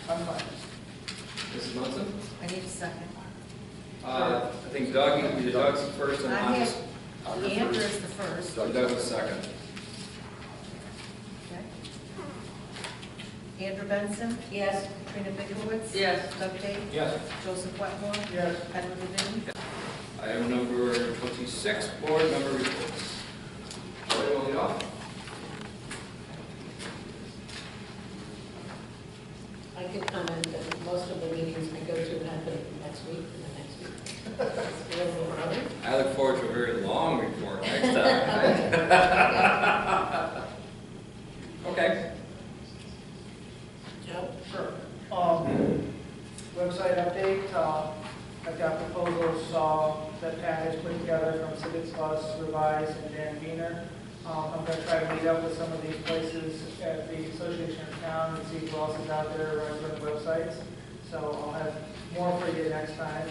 I'm fine. Mrs. Munson? I need a second. I think Doug, either Doug's first and I I'm have, Andrew is the first. Doug was second. Okay. Andrew Benson? Yes. Katrina Binkowitz? Yes. Doug Day? Yes. Joseph Wetmore? Yes. Edward Levine? Item number 26, board member reports. Joy, will lead off. I could comment that most of the meetings I go to happen next week and the next week. It's a little early. I look forward to a very long report next time. Okay. Joe? Sure. Website update, I've got proposals that Pat has put together from Civics Plus, Revise, and Dan Wiener. I'm going to try to meet up with some of these places at the Association of Town and see who else is out there running websites. So I'll have more for you next time.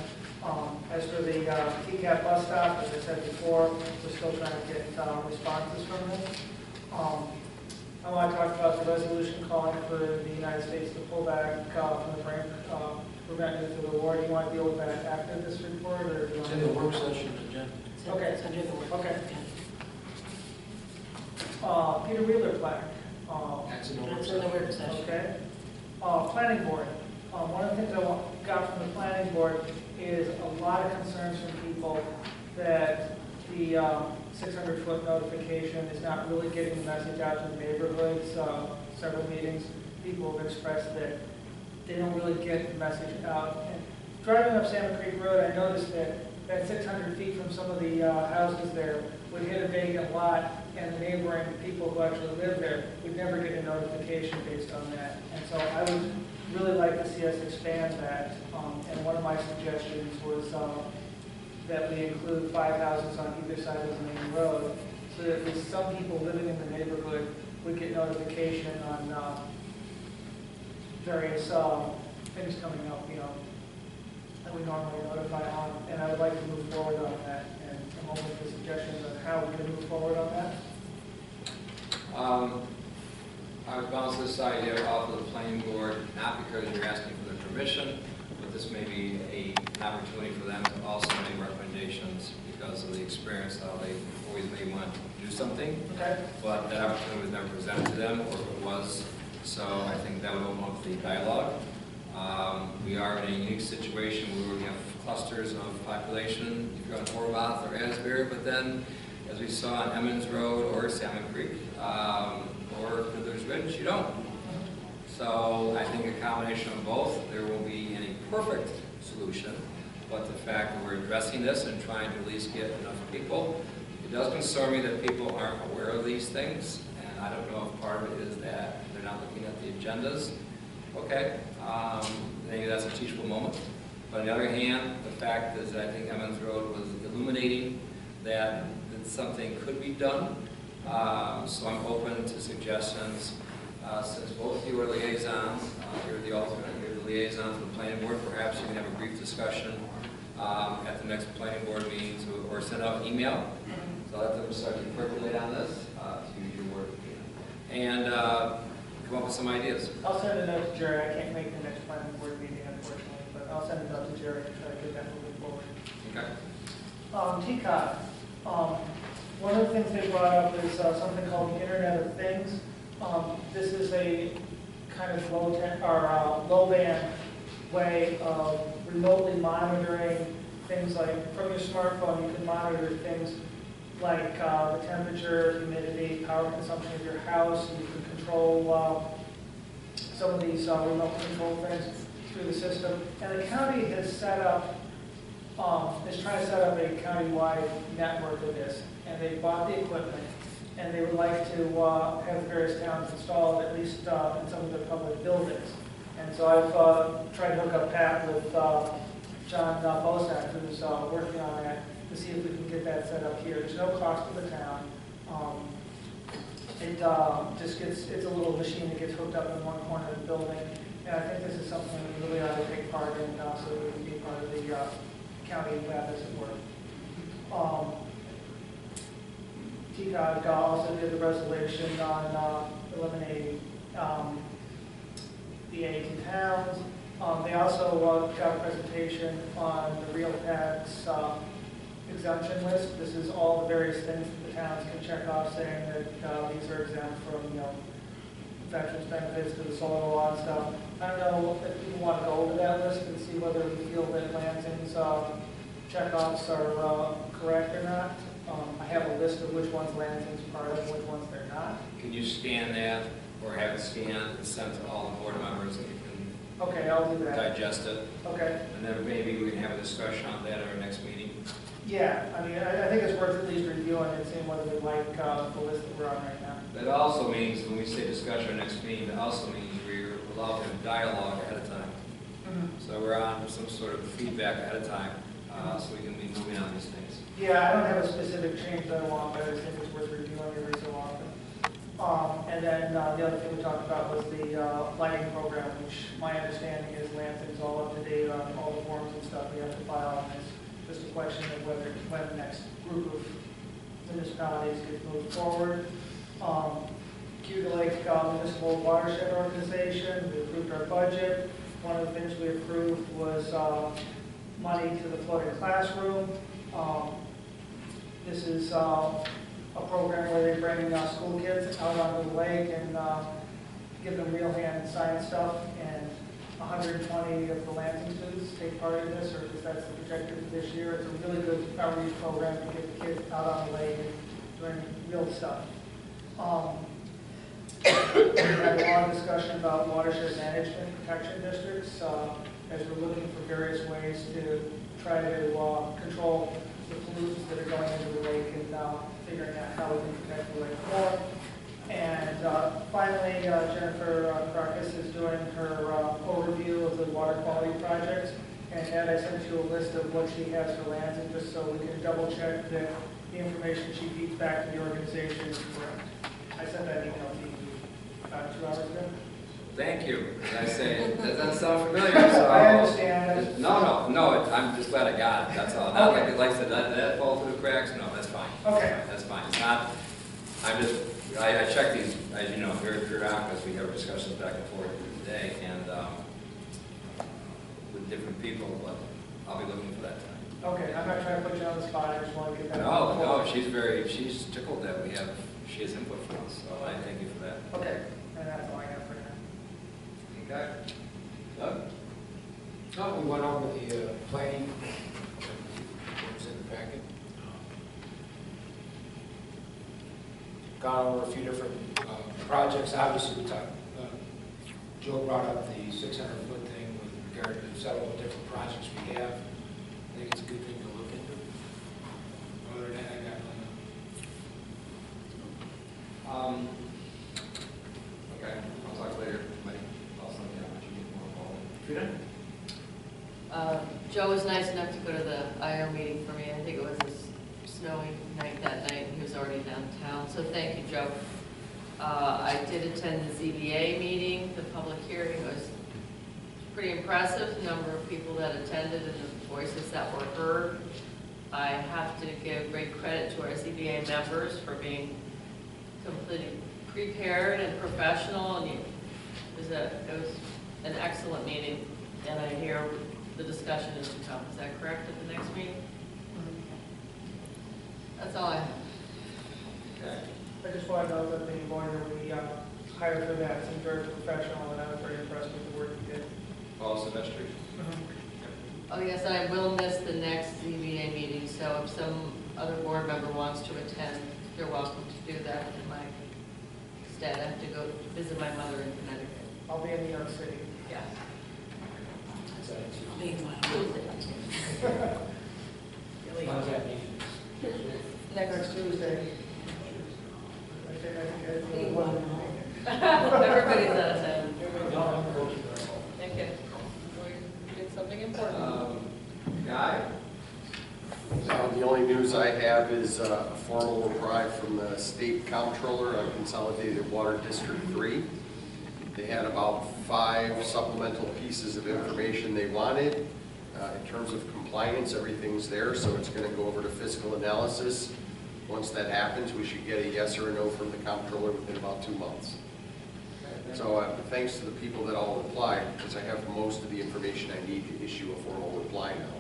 As for the TCAP bus stop, as I said before, we're still trying to get responses from them. I want to talk about the resolution calling for the United States to pull back from the brink preventative to the war. Do you want to deal with that after this report, or do you It's want in to? the work session agenda. Okay. It's under the work. Okay. Peter Wheeler plaque. That's in the work It's in the session. work session. Okay. Planning board. One of the things I got from the planning board is a lot of concerns from people that the 600-foot notification is not really getting the message out to the neighborhoods. Several meetings, people have expressed that they don't really get the message out. And driving up Salmon Creek Road, I noticed that 600 feet from some of the houses there would hit a vacant lot, and the neighboring people who actually live there would never get a notification based on that. And so I would really like to see us expand that. And one of my suggestions was that we include 5 houses on either side of the main road, so that at least some people living in the neighborhood would get notification on various things coming up, that we normally notify on. And I would like to move forward on that, and I'm open to suggestions on how we can move forward on that. I would bounce this idea off of the planning board, not because you're asking for their permission, but this may be an opportunity for them to also make recommendations, because of the experience, how they always may want to do something, Okay. but that opportunity was never presented to them, or if it was, so I think that would open up the dialogue. We are in a unique situation where we have clusters of population, if you're on Horvath or Asbury, but then, as we saw on Emmons Road or Salmon Creek, or Fiddler's Ridge, you don't. So I think a combination of both, there won't be any perfect solution, but the fact that we're addressing this and trying to at least get enough people, it does concern me that people aren't aware of these things, and I don't know if part of it is that they're not looking at the agendas. Okay, maybe that's a teachable moment. But on the other hand, the fact is that I think Emmons Road was illuminating that something could be done. So I'm open to suggestions. Since both of you are liaisons, you're the alternate, you're the liaison to the planning board, perhaps you can have a brief discussion at the next planning board meeting, or send out an email. So let them start to percolate on this, to use your word. And come up with some ideas. I'll send a note to Jerry. I can't make the next planning board meeting, unfortunately, but I'll send a note to Jerry to try to get that moving forward. Okay. TCOT. One of the things they brought up is something called the Internet of Things. This is a kind of low band way of remotely monitoring things like from your smartphone. You can monitor things like the temperature, humidity, power consumption of your house. You can control some of these remote control things through the system. And the county has set up, is trying to set up a county-wide network of this. And they bought the equipment, and they would like to have various towns installed, at least in some of their public buildings. And so I've tried to hook up Pat with John Bosak, who's working on that, to see if we can get that set up here. There's no cost to the town. It just gets, it's a little machine that gets hooked up in one corner of the building. And I think this is something we really ought to take part in, so we can be part of the county lab, as it were. TCOG also did the resolution on eliminating the 18 towns. They also got a presentation on the real tax exemption list. This is all the various things that the towns can check off, saying that these are exempt from, veterans benefits to the solar law and stuff. I don't know if people want to go over that list and see whether we feel that Lansing's checkoffs are correct or not. I have a list of which ones Lansing's part of, which ones they're not. Can you scan that, or have it scanned and sent to all the board members, and you can Okay, I'll do that. digest it? Okay. And then maybe we can have a discussion on that at our next meeting. Yeah, I mean, I think it's worth at least reviewing and seeing whether we like the list that we're on right now. That also means, when we say discussion our next meeting, that also means we're allowed to have dialogue ahead of time. So we're on some sort of feedback ahead of time, so we can be moving on these things. Yeah, I don't have a specific change that I want, but I just think it's worth reviewing every so often. And then the other thing we talked about was the lighting program, which my understanding is Lansing's all up to date on all the forms and stuff we have to file on this. Just a question of when the next group of municipalities gets moved forward. Cuba Lake Municipal Watershed Organization, we approved our budget. One of the things we approved was money to the floating classroom. This is a program where they bring school kids out onto the lake and give them real hand science stuff, and 120 of the Lansing students take part in this, or at least that's the projected for this year. It's a really good outreach program to get the kids out on the lake and doing real stuff. We had a long discussion about watershed management protection districts, as we're looking for various ways to try to control the pollutants that are going into the lake, and figuring out how we can protect the lake more. And finally, Jennifer Crocus is doing her overview of the water quality projects. And Ed, I sent you a list of what she has for Lansing, just so we can double check that the information she feeds back to the organization is correct. I sent that email to you about 2 hours ago. Thank you. As I say, that doesn't sound familiar, so. I understand. No, I'm just glad I got it, that's all. Not like I said, that fall through the cracks, no, that's fine. Okay. That's fine. It's not, I check these, as you know, very periodically, as we have discussions back and forth today, and with different people, but I'll be looking for that time. Okay, I'm not trying to put you on the spot, I just want to get that. No, she's tickled that she has input from us, so I thank you for that. Okay, and that's all I have for now. Okay. Doug? No, we went over the planning, what was in the packet. Gone over a few different projects, obviously we talked, Joe brought up the 600-foot thing with regard to several different projects we have. I think it's a good thing to look into. Other than that, I got nothing. Okay, I'll talk later. I'll send you out, you get more involved. Joe was nice enough to go to the IR meeting for me. I think it was a snowy night that night, and he was already downtown. So thank you, Joe. I did attend the ZBA meeting. The public hearing was pretty impressive, the number of people that attended and the voices that were heard. I have to give great credit to our ZBA members for being completely prepared and professional, and it was an excellent meeting, and I hear the discussion is to come. Is that correct at the next meeting? That's all I have. Okay. I just want to know that the lawyer we hired for that seemed very professional, and I was very impressed with the work he did. Paul Silvestri? Oh, yes, I will miss the next ZBA meeting, so if some other board member wants to attend, they're welcome to do that in my stead. I have to go visit my mother in Connecticut. I'll be in New York City. Yeah. When's that meeting? Next Tuesday. Everybody's out of town. Okay. We did something important. Guy? The only news I have is a formal reply from the state comptroller on Consolidated Water District 3. They had about 5 supplemental pieces of information they wanted. In terms of compliance, everything's there, so it's going to go over to fiscal analysis. Once that happens, we should get a yes or a no from the comptroller within about 2 months. So thanks to the people that all replied, because I have most of the information I need to issue a formal reply now.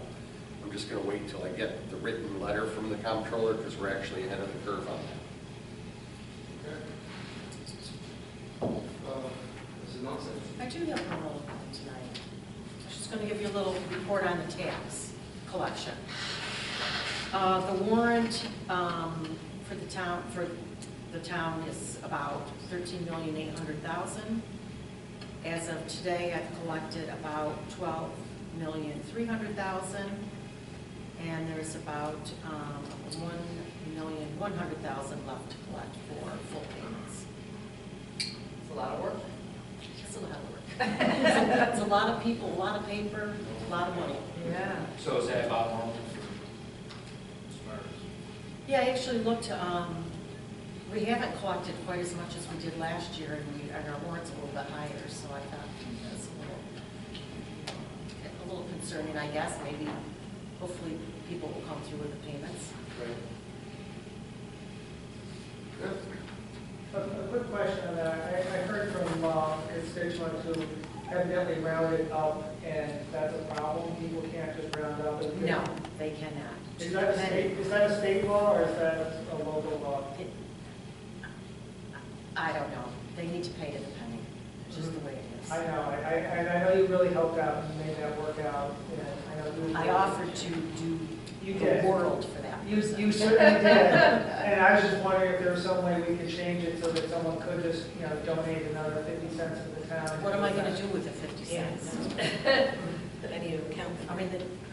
I'm just going to wait until I get the written letter from the comptroller, because we're actually ahead of the curve on that. Mrs. Nelson? I do have one little thing tonight. I'm just going to give you a little report on the tax collection. The warrant for the town is about $13,800,000. As of today, I've collected about $12,300,000, and there's about $1,100,000 left to collect for full payments. It's a lot of work. It's a lot of work. It's a lot of people, a lot of paper, a lot of money. Yeah. So is that about normal? Yeah, I actually looked, we haven't collected quite as much as we did last year, and our warrant's a little bit higher, so I thought that's a little concerning, I guess. Maybe, hopefully, people will come through with the payments. A quick question on that. I heard from constituents who evidently rounded up, and that's a problem. People can't just round up. No, they cannot. Is that a state law, or is that a local law? I don't know. They need to pay to the penny. It's just the way it is. I know. I know you really helped out and made that work out. And I offered to do You the did. world for that. You certainly did. And I was just wondering if there was some way we could change it so that someone could just, donate another 50 cents to the town. What am I going to do with the 50 cents? I need to account for. I mean,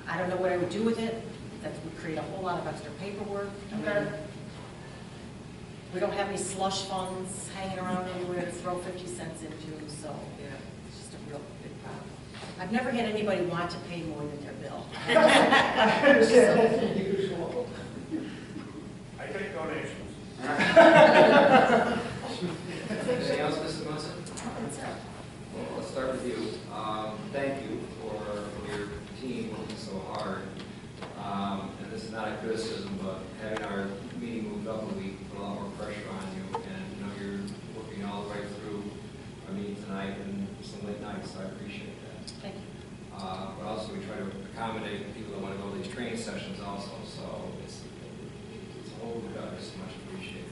I don't know what I would do with it. That would create a whole lot of extra paperwork. I mean, Okay. we don't have any slush funds hanging around anywhere to throw 50 cents into, so it's just a real big problem. I've never had anybody want to pay more than their bill. I understand, that's unusual. I take donations. Anything else, Mrs. Munson? Well, let's start with you. Thank you for your team working so hard. And this is not a criticism, but having our meeting moved up a week put a lot more pressure on you. And you're working all the way through our meeting tonight and some late nights, so I appreciate that. Thank you. But also we try to accommodate the people that want to go to these training sessions Doug, it's much appreciated.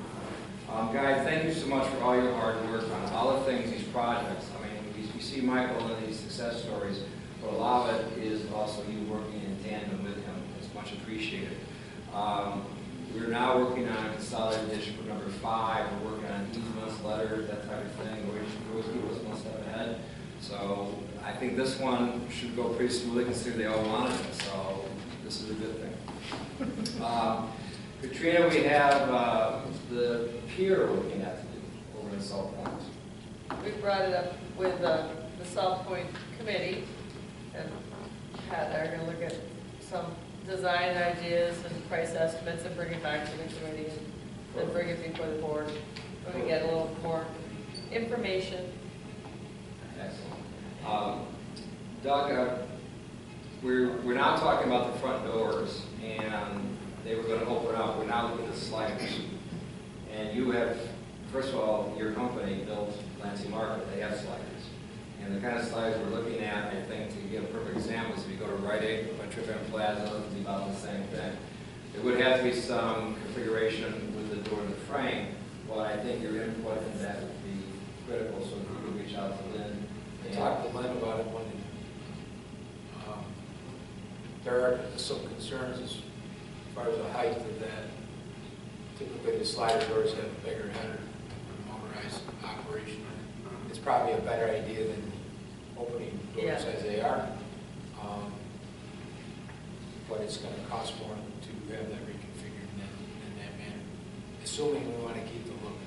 Guys, thank you so much for all your hard work on all the things, these projects. I mean, we see Michael in these success stories, but a lot of it is also you working in tandem with him. It's much appreciated. We're now working on consolidated district number 5. We're working on easements, letters, that type of thing. We're always one step ahead. So I think this one should go pretty smoothly considering they all wanted it. So this is a good thing. Katrina, we have the pier we're looking at to do over in South Point. We brought it up with the South Point Committee, and they're going to look at some design ideas and price estimates and bring it back to the committee and then bring it before the board when we get a little more information. Excellent. Doug, we're now talking about the front doors, and they were going to open up. We're now looking at the sliders. And you have, first of all, your company built Lansing Market. They have sliders. And the kind of sliders we're looking at, I think, to give a perfect example, is if you go to Rite Aid or Trip and Plaza, it'll be about the same thing. There would have to be some configuration with the door and the frame, but I think your input in that would be critical, so if you could reach out to Lynn. I talked to Lynn about it Monday. There are some concerns as far as the height of that. Typically, the slider doors have a bigger header for motorized operation. It's probably a better idea than opening doors as they are. But it's going to cost more to have that reconfigured in that manner. Assuming we want to keep the look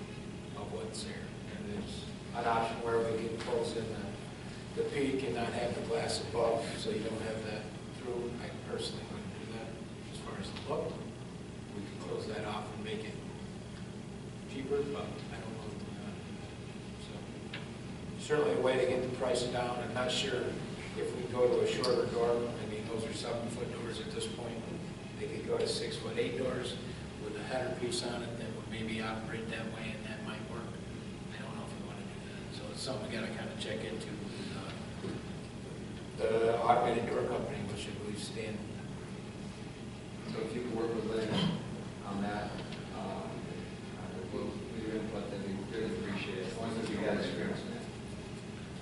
of what's there. And there's an option where we can close in the peak and not have the glass above, so you don't have that through. I personally wouldn't do that as far as the look. We can close that off and make it cheaper, but I don't know. So certainly a way to get the price down. I'm not sure if we go to a shorter door. I mean, those are 7-foot doors at this point. They could go to 6'8" doors with a header piece on it that would maybe operate that way, and that might work. I don't know if we want to do that. So it's something we got to kind of check into with the automated door company, which I believe stand. So if you could work with Lynn on that, with your input, that'd be really appreciated, as long as you guys experience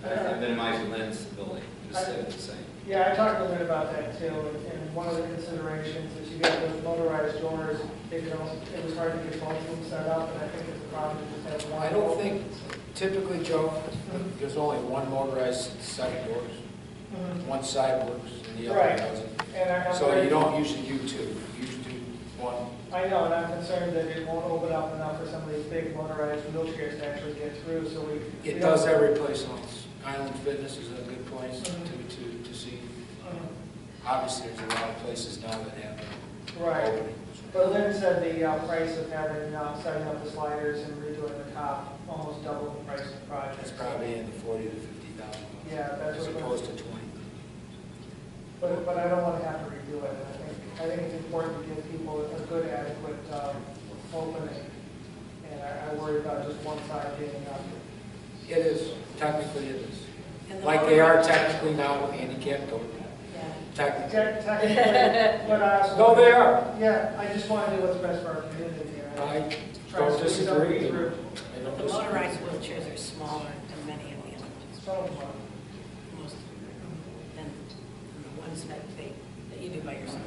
that. I minimize Lynn's ability, just say it the same. Yeah, I talked to Lynn about that too, and one of the considerations is you got those motorized doors, it was hard to get both of them set up, and I think it's a problem to just have one. I don't think, typically, Joe, there's only one motorized set of doors. One side works and the other doesn't. And so you don't usually do two, you usually do one. I know, and I'm concerned that it won't open up enough for some of these big motorized wheelchairs to actually get through, so It does every place else. Island Fitness is a good place to see. Obviously, there's a lot of places now that have right. opening. But Lynn said the price of having, setting up the sliders and redoing the top almost double the price of the project. It's probably in the $40,000 to $50,000. Yeah, that's as what opposed to 20. But I don't want to have to redo it. I think it's important to give people a good, adequate opening. And I worry about just one side being enough. It is. Technically, it is. Like they are technically now handicapped door. Yeah. Technically, but I also... No, they are. Yeah, I just want to do what's best for our community. I don't disagree. The motorized wheelchairs are smaller than many of the others. Some of them are. Most than the ones that you do by yourself.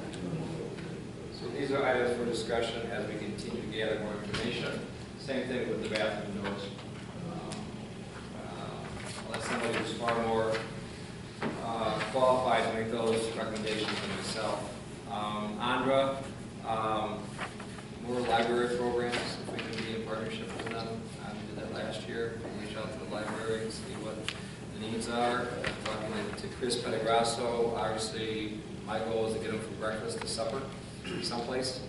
So these are items for discussion as we continue to gather more information. Same thing with the bathroom doors. Unless somebody who's far more qualified to make those recommendations than myself. Andra, more library programs, if we can be in partnership with them. We did that last year. Reach out to the library and see what the needs are. Talking to Chris Pedegrasso, obviously my goal is to get them from breakfast to supper someplace.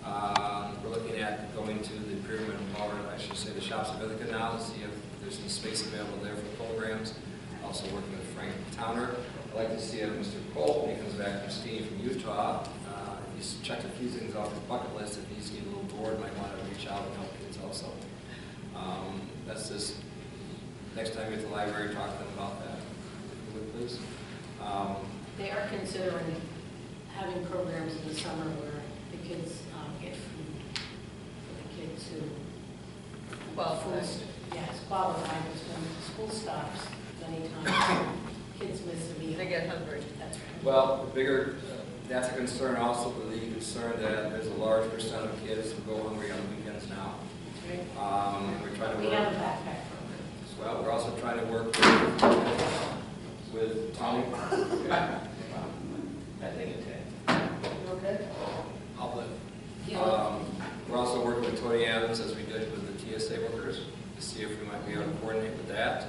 We're looking at going to the Pyramid Bar, I should say the Shops of Ithaca now, to see if there's some space available there for programs. Also working with Frank Towner. I'd like to see if Mr. Cole, when he comes back from skiing from Utah, he's checked a few things off his bucket list. If he's getting a little bored, might want to reach out and help kids also. That's just, next time you're at the library, talk to them about that. If you would, please. They are considering having programs in the summer where the kids get food to Qualified. yes, qualified, because when school stops, many times kids miss a meal. They get hungry. That's right. Well, the bigger, that's a concern also, the concern that there's a large percent of kids who go hungry on weekends now. We're trying to We work, have a backpack program. well, we're also trying to work with Tony. That thing is You okay? I'll live. Yeah. We're also working with Tony Adams, as we did with the TSA workers, to see if we might be able to coordinate with that.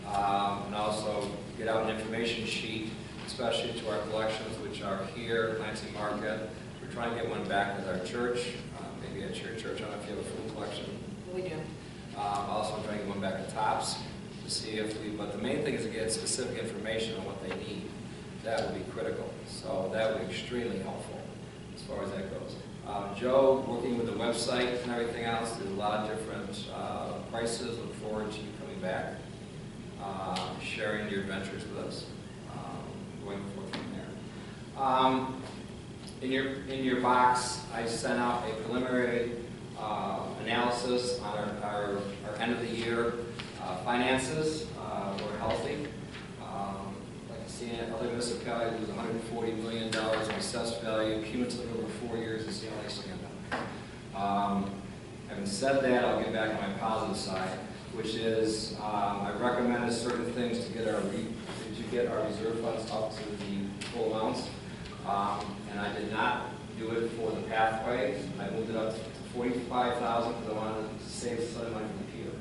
And also get out an information sheet, especially to our collections, which are here at Lansing Market. We're trying to get one back with our church, maybe at your church. I don't know if you have a food collection. We do. Also, I'm trying to get one back at Tops to see if we, but the main thing is to get specific information on what they need. That would be critical. So that would be extremely helpful as far as that goes. Joe, working with the website and everything else, there's a lot of different prices. Look forward to you coming back, sharing your adventures with us, going forth from there. In your box, I sent out a preliminary analysis on our end of the year finances. We're healthy. Like I see in other municipalities, there's $140 million in assessed value, cumulative over 4 years, and see how they stand up. Having said that, I'll get back on my positive side, which is I recommended certain things to get our reserve funds up to the full amounts, and I did not do it for the pathway. I moved it up to 45,000 because I wanted to save some money from Peter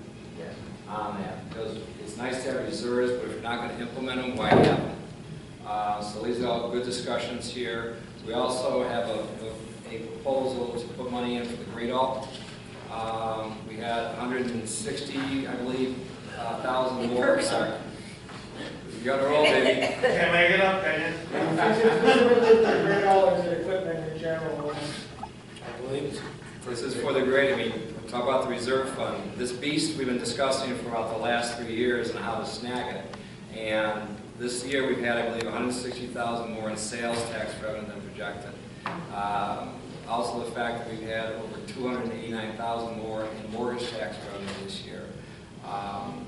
on that, because it's nice to have reserves, but if you're not going to implement them, why have them? So these are all good discussions here. We also have a proposal to put money in for the Great All. We had 160, I believe, thousand more. You got to roll, baby. Can't make it up, can you? Specifically for great dollars and equipment in general. I believe This is for the great, I mean, talk about the reserve fund. This beast we've been discussing for about the last 3 years and how to snag it. And this year we've had, I believe, 160,000 more in sales tax revenue than projected. Also the fact that we've had over 289,000 more in mortgage tax revenue this year.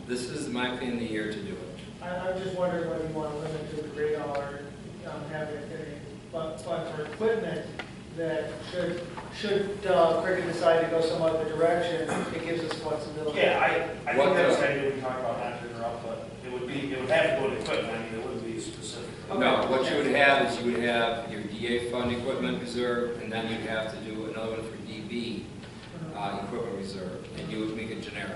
This is, in my opinion, the year to do it. I'm just wondering whether you want to limit to the great dollar, have it in a fund for equipment that should Cricket decide to go some other direction, it gives us flexibility. Yeah, I think that's the idea we talked about, not to interrupt, but it would have to go to equipment, I mean, it wouldn't be specific. No, what you would have is you would have your DA fund equipment reserve, and then you'd have to do another one for DB equipment reserve, and you would make it generic.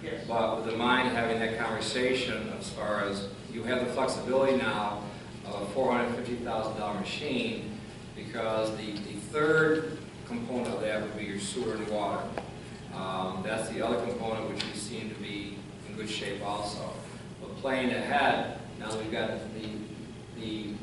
Yes. But with the mind having that conversation as far as you have the flexibility now of a $450,000 machine, because the third component of that would be your sewer and water. That's the other component which we seem to be in good shape also. But playing ahead, now that we've got the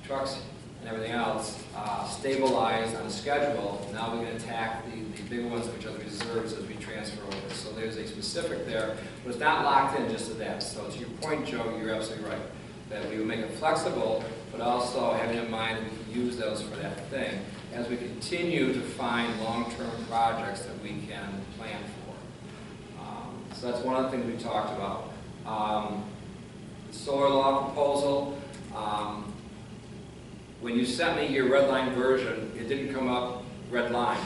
trucks and everything else stabilized on a schedule, now we can attack the big ones, which are the reserves, as we transfer over. So there's a specific there, but it's not locked in just to that. So to your point, Joe, you're absolutely right, that we will make it flexible, but also having in mind that we can use those for that thing as we continue to find long-term projects that we can plan for. So that's one of the things we talked about. The solar law proposal, when you sent me your red line version, it didn't come up red lined.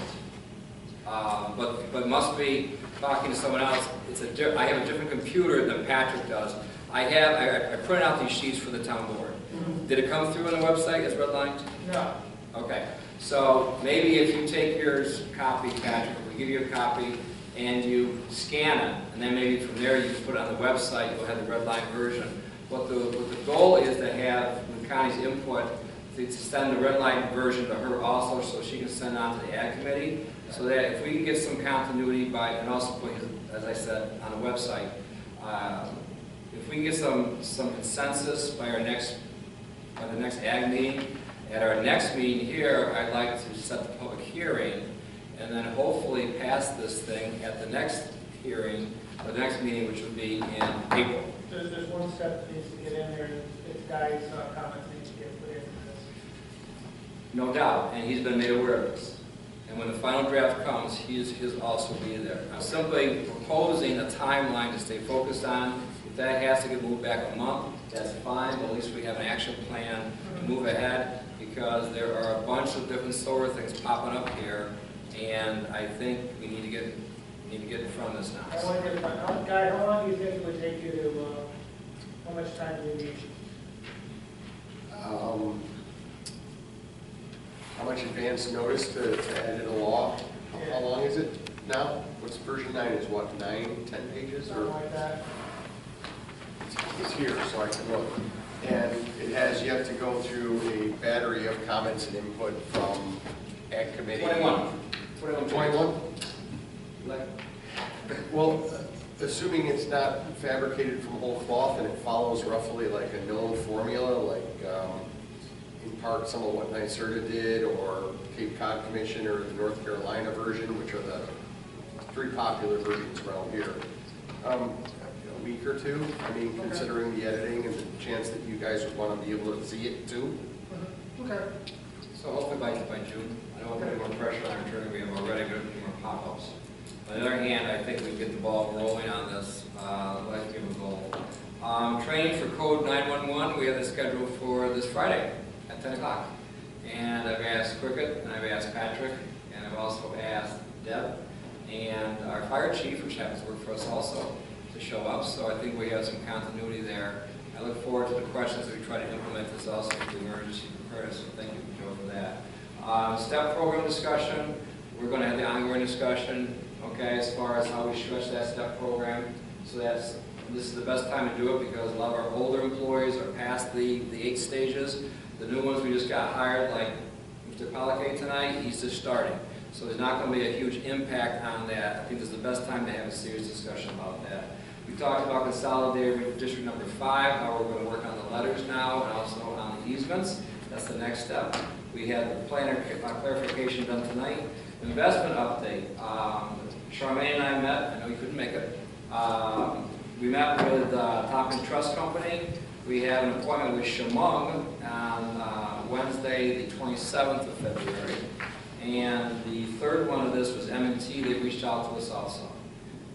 But must be talking to someone else. I have a different computer than Patrick does. I printed out these sheets for the town board. Did it come through on the website as redlined? No. Okay. So maybe if you take yours copy, Patrick, we give you a copy, and you scan it, and then maybe from there you can put it on the website, you'll have the red line version. What the goal is to have, with Connie's input, to send the red line version to her also, so she can send on to the ad committee, so that if we can get some continuity by, and also put, as I said, on the website, if we can get some consensus by the next ag meeting, at our next meeting here, I'd like to set the public hearing, and then hopefully pass this thing at the next hearing, the next meeting, which would be in April. There's one step that needs to get in there, and it's Guy's comments need to get put into this. No doubt, and he's been made aware of this. And when the final draft comes, his also be there. I'm simply proposing a timeline to stay focused on. If that has to get moved back a month, that's fine, but at least we have an action plan to move ahead, because there are a bunch of different solar things popping up here, and I think we need to get in front of this now. I wonder, Guy, how long do you think it would take you to, how much time do you need? How much advance notice to edit a law? How long is it now? What's version 9 is what, 9, 10 pages? Something Or like that? it's here, so I can look. And it has yet to go through a battery of comments and input from Ag Committee. 21? Like, Well, assuming it's not fabricated from whole cloth and it follows roughly like a known formula, like in part some of what NYSERDA did, or Cape Cod Commission, or the North Carolina version, which are the 3 popular versions around here. A week or 2, I mean, considering the editing and the chance that you guys would want to be able to see it too. Okay. so hopefully by June. I don't want to put more pressure on our attorney. We have already got a few more pop-ups. On the other hand, I think we get the ball rolling on this. Let's give a goal. Training for Code 911, we have it scheduled for this Friday at 10 o'clock. And I've asked Cricket, and I've asked Patrick, and I've also asked Deb, and our fire chief, which happens to work for us also, to show up. So I think we have some continuity there. I look forward to the questions that we try to implement this also to emergency preparedness. So thank you, Joe, for that. STEP program discussion, we're going to have the ongoing discussion, okay, as far as how we stretch that STEP program. So this is the best time to do it, because a lot of our older employees are past the 8 stages. The new ones we just got hired, like Mr. Pollock tonight, he's just starting. So there's not going to be a huge impact on that. I think this is the best time to have a serious discussion about that. We talked about consolidated district number 5, how we're going to work on the letters now, and also on the easements. That's the next step. We had the planner clarification done tonight. Investment update. Charmaine and I met. I know you couldn't make it. We met with Tompkins Trust Company. We have an appointment with Shamong on Wednesday, the 27th of February. And the third one of this was M&T. They reached out to us also.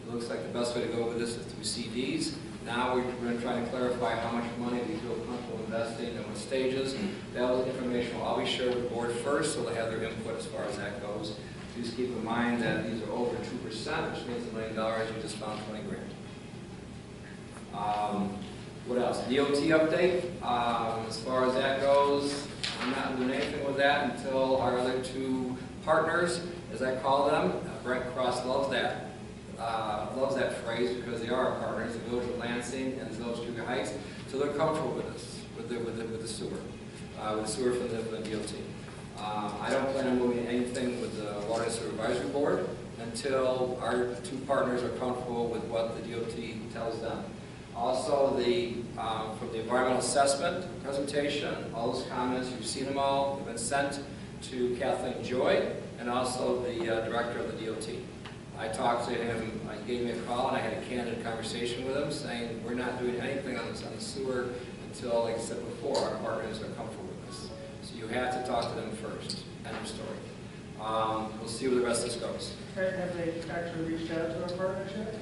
It looks like the best way to go with this is through CDs. Now we're going to try to clarify how much money we feel comfortable investing and what stages. That was information I'll be shared with the board first, so they have their input as far as that goes. Please keep in mind that these are over 2%, which means $1 million. We just found 20 grand. What else? DOT update. As far as that goes, I'm not doing anything with that until our other 2 partners, as I call them. Brent Cross loves that phrase, because they are our partners, the Village of Lansing and the Village of Cuba Heights. So they're comfortable with this, with the sewer from the DOT. I don't plan on moving anything with the Water and Sewer Advisory Board until our 2 partners are comfortable with what the DOT tells them. Also, from the environmental assessment presentation, all those comments, you've seen them all, have been sent to Kathleen Joy and also the director of the DOT. I talked to him, he gave me a call, and I had a candid conversation with him saying we're not doing anything on the sewer until, like I said before, our partners are comfortable with this. So you have to talk to them first. End of story. We'll see where the rest of this goes. Have they actually reached out to our partnership?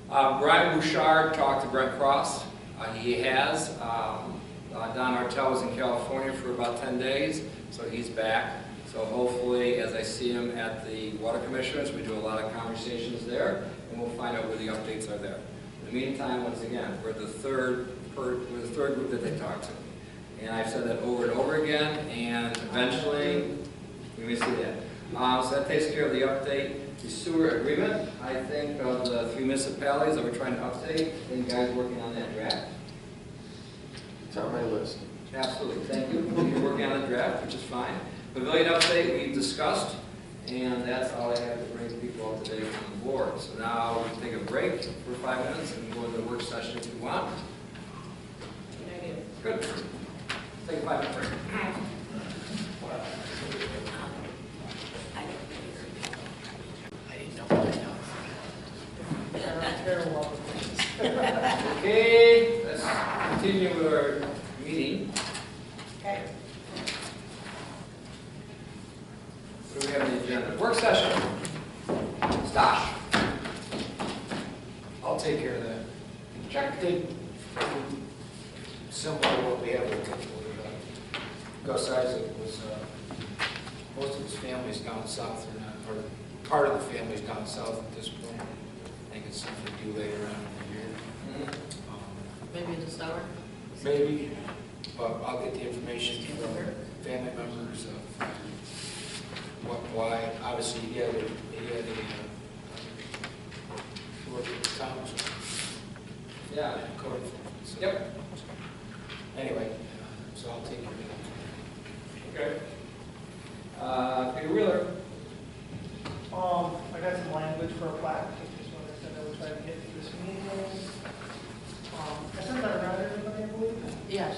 Brian Bouchard talked to Brent Cross. He has. Don Artel was in California for about 10 days, so he's back. So hopefully, as I see him at the Water Commissioners, we do a lot of conversations there, and we'll find out where the updates are there. In the meantime, once again, we're the third group that they talk to. And I've said that over and over again, and eventually, we may see that. So that takes care of the update. The sewer agreement, I think of the 3 municipalities that we're trying to update, and you guys working on that draft. It's on my list. Absolutely, thank you. You're working on the draft, which is fine. Pavilion update we've discussed, and that's all I have to bring people up to date on the board. So now we can take a break for 5 minutes and go into the work session if you want. Good. Take a 5-minute break. Okay, let's continue with our meeting. Okay. What do we have on the agenda? Work session. I'll take care of that. Check the, similar to what we have with Gus Isaac was, most of his family's down south, or part of the family's down south at this point. I think it's something to do later on in the year. Maybe in the summer? Maybe, but I'll get the information from family members of why. Obviously, he had a work with the town. Yeah. Code enforcement. So, Yep. anyway, so I'll take care of that. Okay. Peter Wheeler. I got some language for a plaque, just what I said I would try to get to this meeting. I sent that around to everybody, I believe. Yes.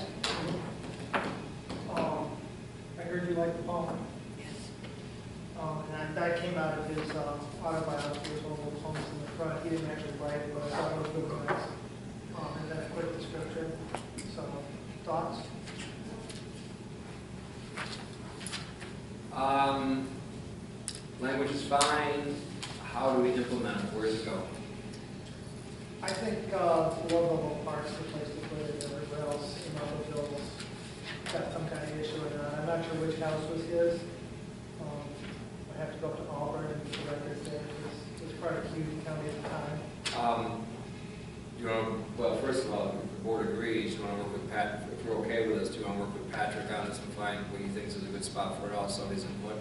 I heard you like the poem. Yes. And that came out of his autobiography, as well as poems in the front. He didn't actually write it, but I thought it was really nice. And then a quick description. So, thoughts? Language is fine. How do we implement it? Where does it go? I think low-level parks, the place to put it, everywhere else, the bills got some kind of issue with that. I'm not sure which house was his. I have to go up to Auburn and get the records there. It was part of Cuban County at the time. Well, first of all, if the board agrees, you want to work with Pat, if we're okay with this, do you want to work with Patrick on this and find what he thinks is a good spot for it also, his input?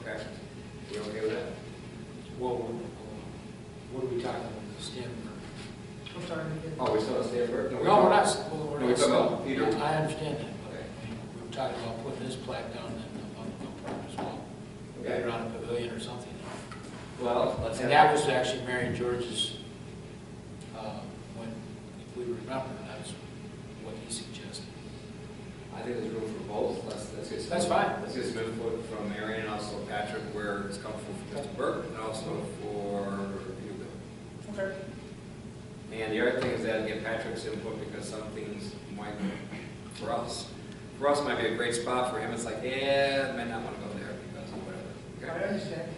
Okay. We okay with that? Well, what are we talking about? Stanford? I'm sorry. Oh, we still have Stanford? No, we're not. Well, No, we're talking about Peter. I understand that, but Okay. we were talking about putting this plaque down on the park as well. Okay. Maybe on a pavilion or something. Well, let's have. And that was actually Mary and George's, when, if we remember, that's what he suggested. I think there's room for both. Let's get some. That's fine. Let's get some input from Mary and also Patrick, where it's comfortable for Mr. Burke and also for you, Bill. Okay. And the other thing is that, get Patrick's input, because some things might, for us might be a great spot. For him, it's like, yeah, I might not want to go there because of whatever. I understand.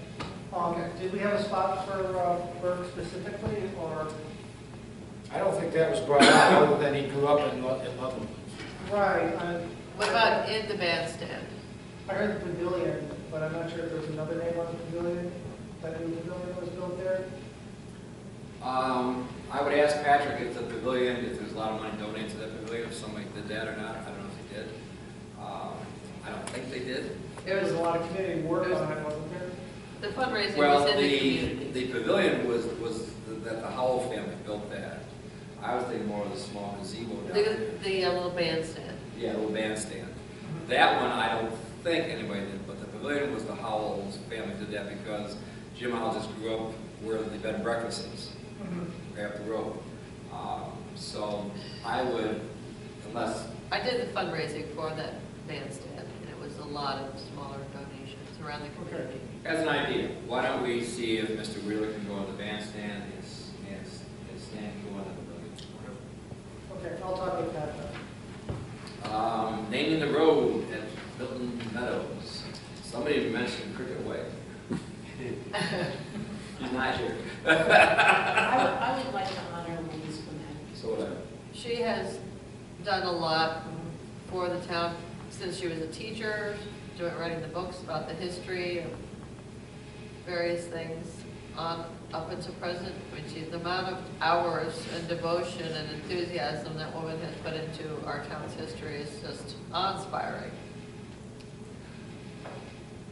Did we have a spot for Burke specifically, or? I don't think that was brought up, other than he grew up in Ludlow. Right. What about in the bandstand? I heard the pavilion, but I'm not sure if there's another name on the pavilion. That new pavilion was built there. I would ask Patrick if the pavilion, if there's a lot of money donated to that pavilion, if somebody did that or not. I don't know if they did. I don't think they did. There was a lot of community work on it, wasn't there? The fundraising Well, was in the community. the pavilion was that the Howell family built that. I was thinking more of the small gazebo down there. The little bandstand. Yeah, a little bandstand. That one, I don't think anybody did, but the pavilion was the Howells family did that because Jim Howell just grew up where the bed and breakfast is, right up the road. So I would, unless, I did the fundraising for that bandstand, and it was a lot of smaller donations around the community. as an idea, why don't we see if Mr. Wheeler can go on the bandstand and Stan can go on the pavilion. Okay, I'll talk with Pat then. Naming the road at Milton Meadows. Somebody mentioned Cricket Way. He's not here. I would like to honor Louise Clement. So whatever. She has done a lot for the town since she was a teacher, writing the books about the history of various things on up until present. I mean, the amount of hours and devotion and enthusiasm that woman has put into our town's history is just awe-inspiring.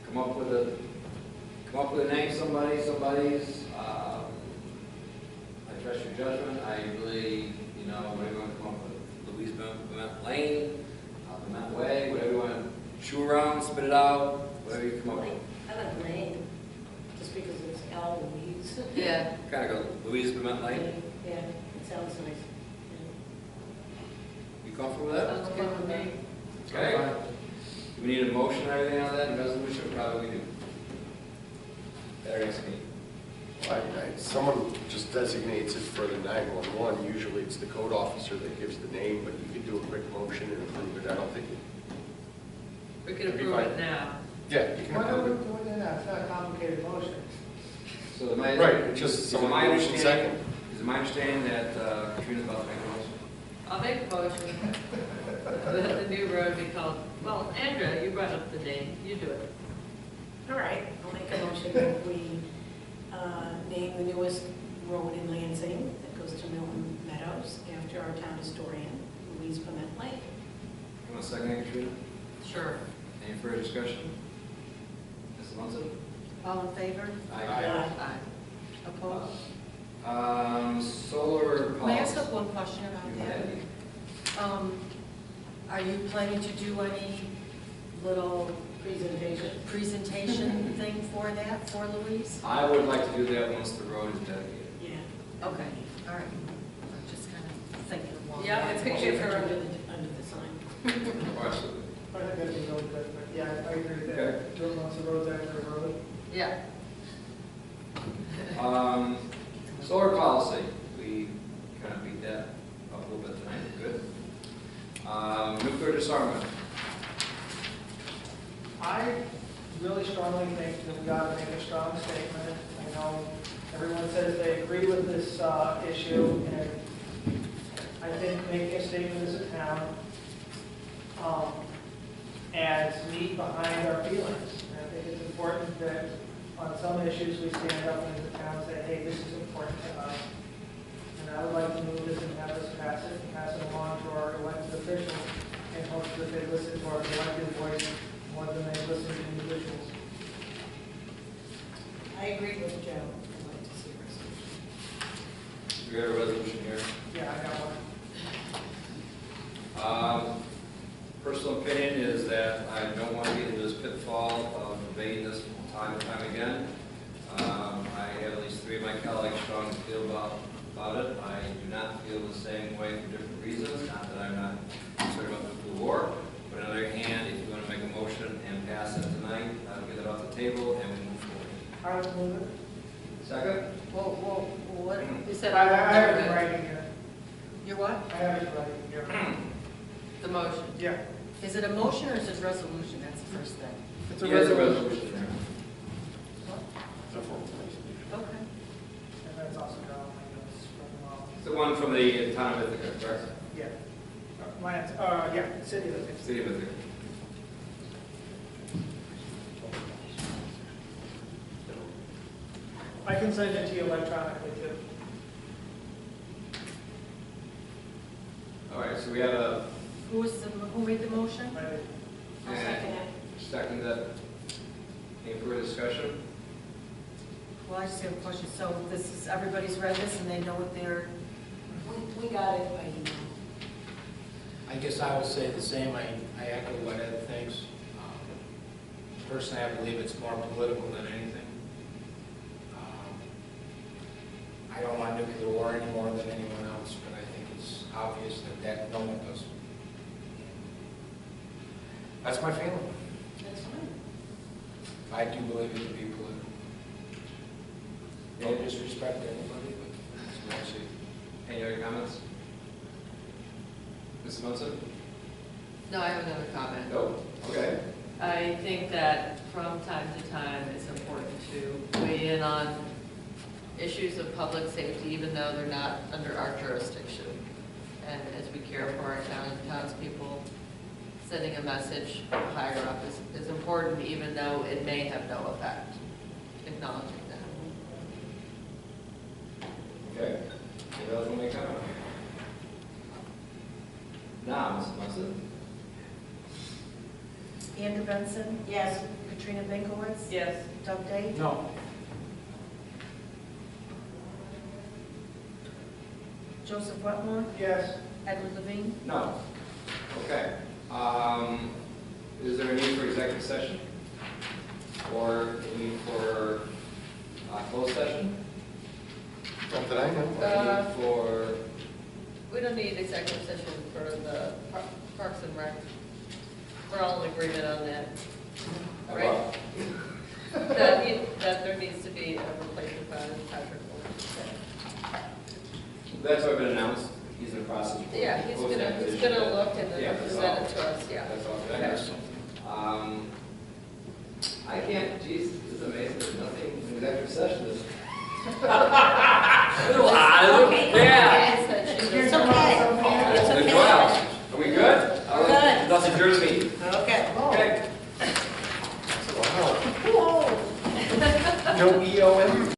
Come up with a name, somebody's. I trust your judgment. I really, whatever you want to come up with. Louise Bement Lane, Bement Way, whatever you want to chew around, spit it out, whatever you come up with. I like Lane, just because it's L Louise. Yeah. Kind of go Louise Bement Lane. Yeah, it sounds nice. You comfortable with that? Sounds good with me. Okay. Do we need a motion or anything on that, resolution? Probably we do. Better ask me. Someone just designates it for the 911. Usually it's the code officer that gives the name, but you could do a quick motion and approve it. I don't think it. We can approve it now. Yeah, you can Why don't approve we it. do it now? It's not a complicated motion. So So the my. Right, it's just is it someone my motion understanding- second. Is it my understanding that Katrina's about to make a motion? I'll make a motion that the new road be called, well, Andrea, you brought up the name, you do it. All right, I'll make a motion that we name the newest road in Lansing that goes to Milton Meadows after our town historian, Louise Clement Lake. You want to second it, Katrina? Sure. Any further discussion? Mrs. Munson? All in favor? Aye. Opposed? Solar policy. May I ask one question about that? Are you planning to do any little presentation thing for that, for Louise? I would like to do that once the road is dedicated. Yeah. Okay, all right. I'm just kind of thinking along. Yeah, I that picture line. her Under the sign. Oh, absolutely. I think that'd be really good, but yeah, I agree with Okay. that. Do it once the road's after the road. Yeah. Solar policy, we kind of beat that up a little bit tonight, good. Nuclear disarmament. I really strongly think that we ought to make a strong statement. I know everyone says they agree with this issue, and I think making a statement as a town adds meat behind our feelings. And I think it's important that on some issues we stand up and as a town say, hey, this is important to us. And I would like to move this and have us pass it and pass it along to our elected officials in hopes that they listen to our elected voice more than they listen to individuals. I agree with Joe. I'd like to see a resolution. We have a resolution here. Yeah, I got one. Personal opinion is that I don't want to get into this pitfall of debating this time and time again. I have at least 3 of my colleagues strongly feel about it. I do not feel the same way for different reasons, not that I'm not concerned about nuclear war, but on the other hand, if you want to make a motion and pass it tonight, I'll get it off the table and we move forward. I would move it. Second? Well, what, you said I have it in I writing here. Your what? I have it in writing here. The motion. Yeah. Is it a motion or is it a resolution? That's the first thing. It's a There's a resolution. resolution there. Okay. And that's also got all my notes from, It's the one from the town of Ithaca, correct? yeah. Yeah, city of it. City of Ithaca. I can send it to you electronically too. All right, so we had a Who made the motion? I'll second it. second that. Any further discussion? Well, I just have a question. So this is, everybody's read this and they know what they're, We got it by email. I guess I will say the same. I echo what Ed thinks. Personally, I believe it's more political than anything. I don't want nuclear war any more than anyone else, but I think it's obvious that no one does. That's my feeling. That's fine. I do believe it to be political. No disrespect to anybody, but that's what I see. Any other comments? Mrs. Munson? No, I have another comment. No? Okay. I think that from time to time, it's important to weigh in on issues of public safety, even though they're not under our jurisdiction. And as we care for our town and townspeople, sending a message higher up is important, even though it may have no effect. Acknowledging that. Okay. Anybody else want to make a comment? Now, Mrs. Munson? Andrew Benson, Yes. Katrina Binkowitz, Yes. Doug Day, No. Joseph Wetmore, Yes. Edward Levine. No. Okay. Is there a need for executive session? Or a need for closed session? Not that I know. A need for, We don't need executive session for the Parks and Rec. We're all in agreement on that. Right? That there needs to be a replacement fund in Patrick. that's already been announced. He's in the process. of Yeah, he's closing gonna that position. look and then Yeah, present it to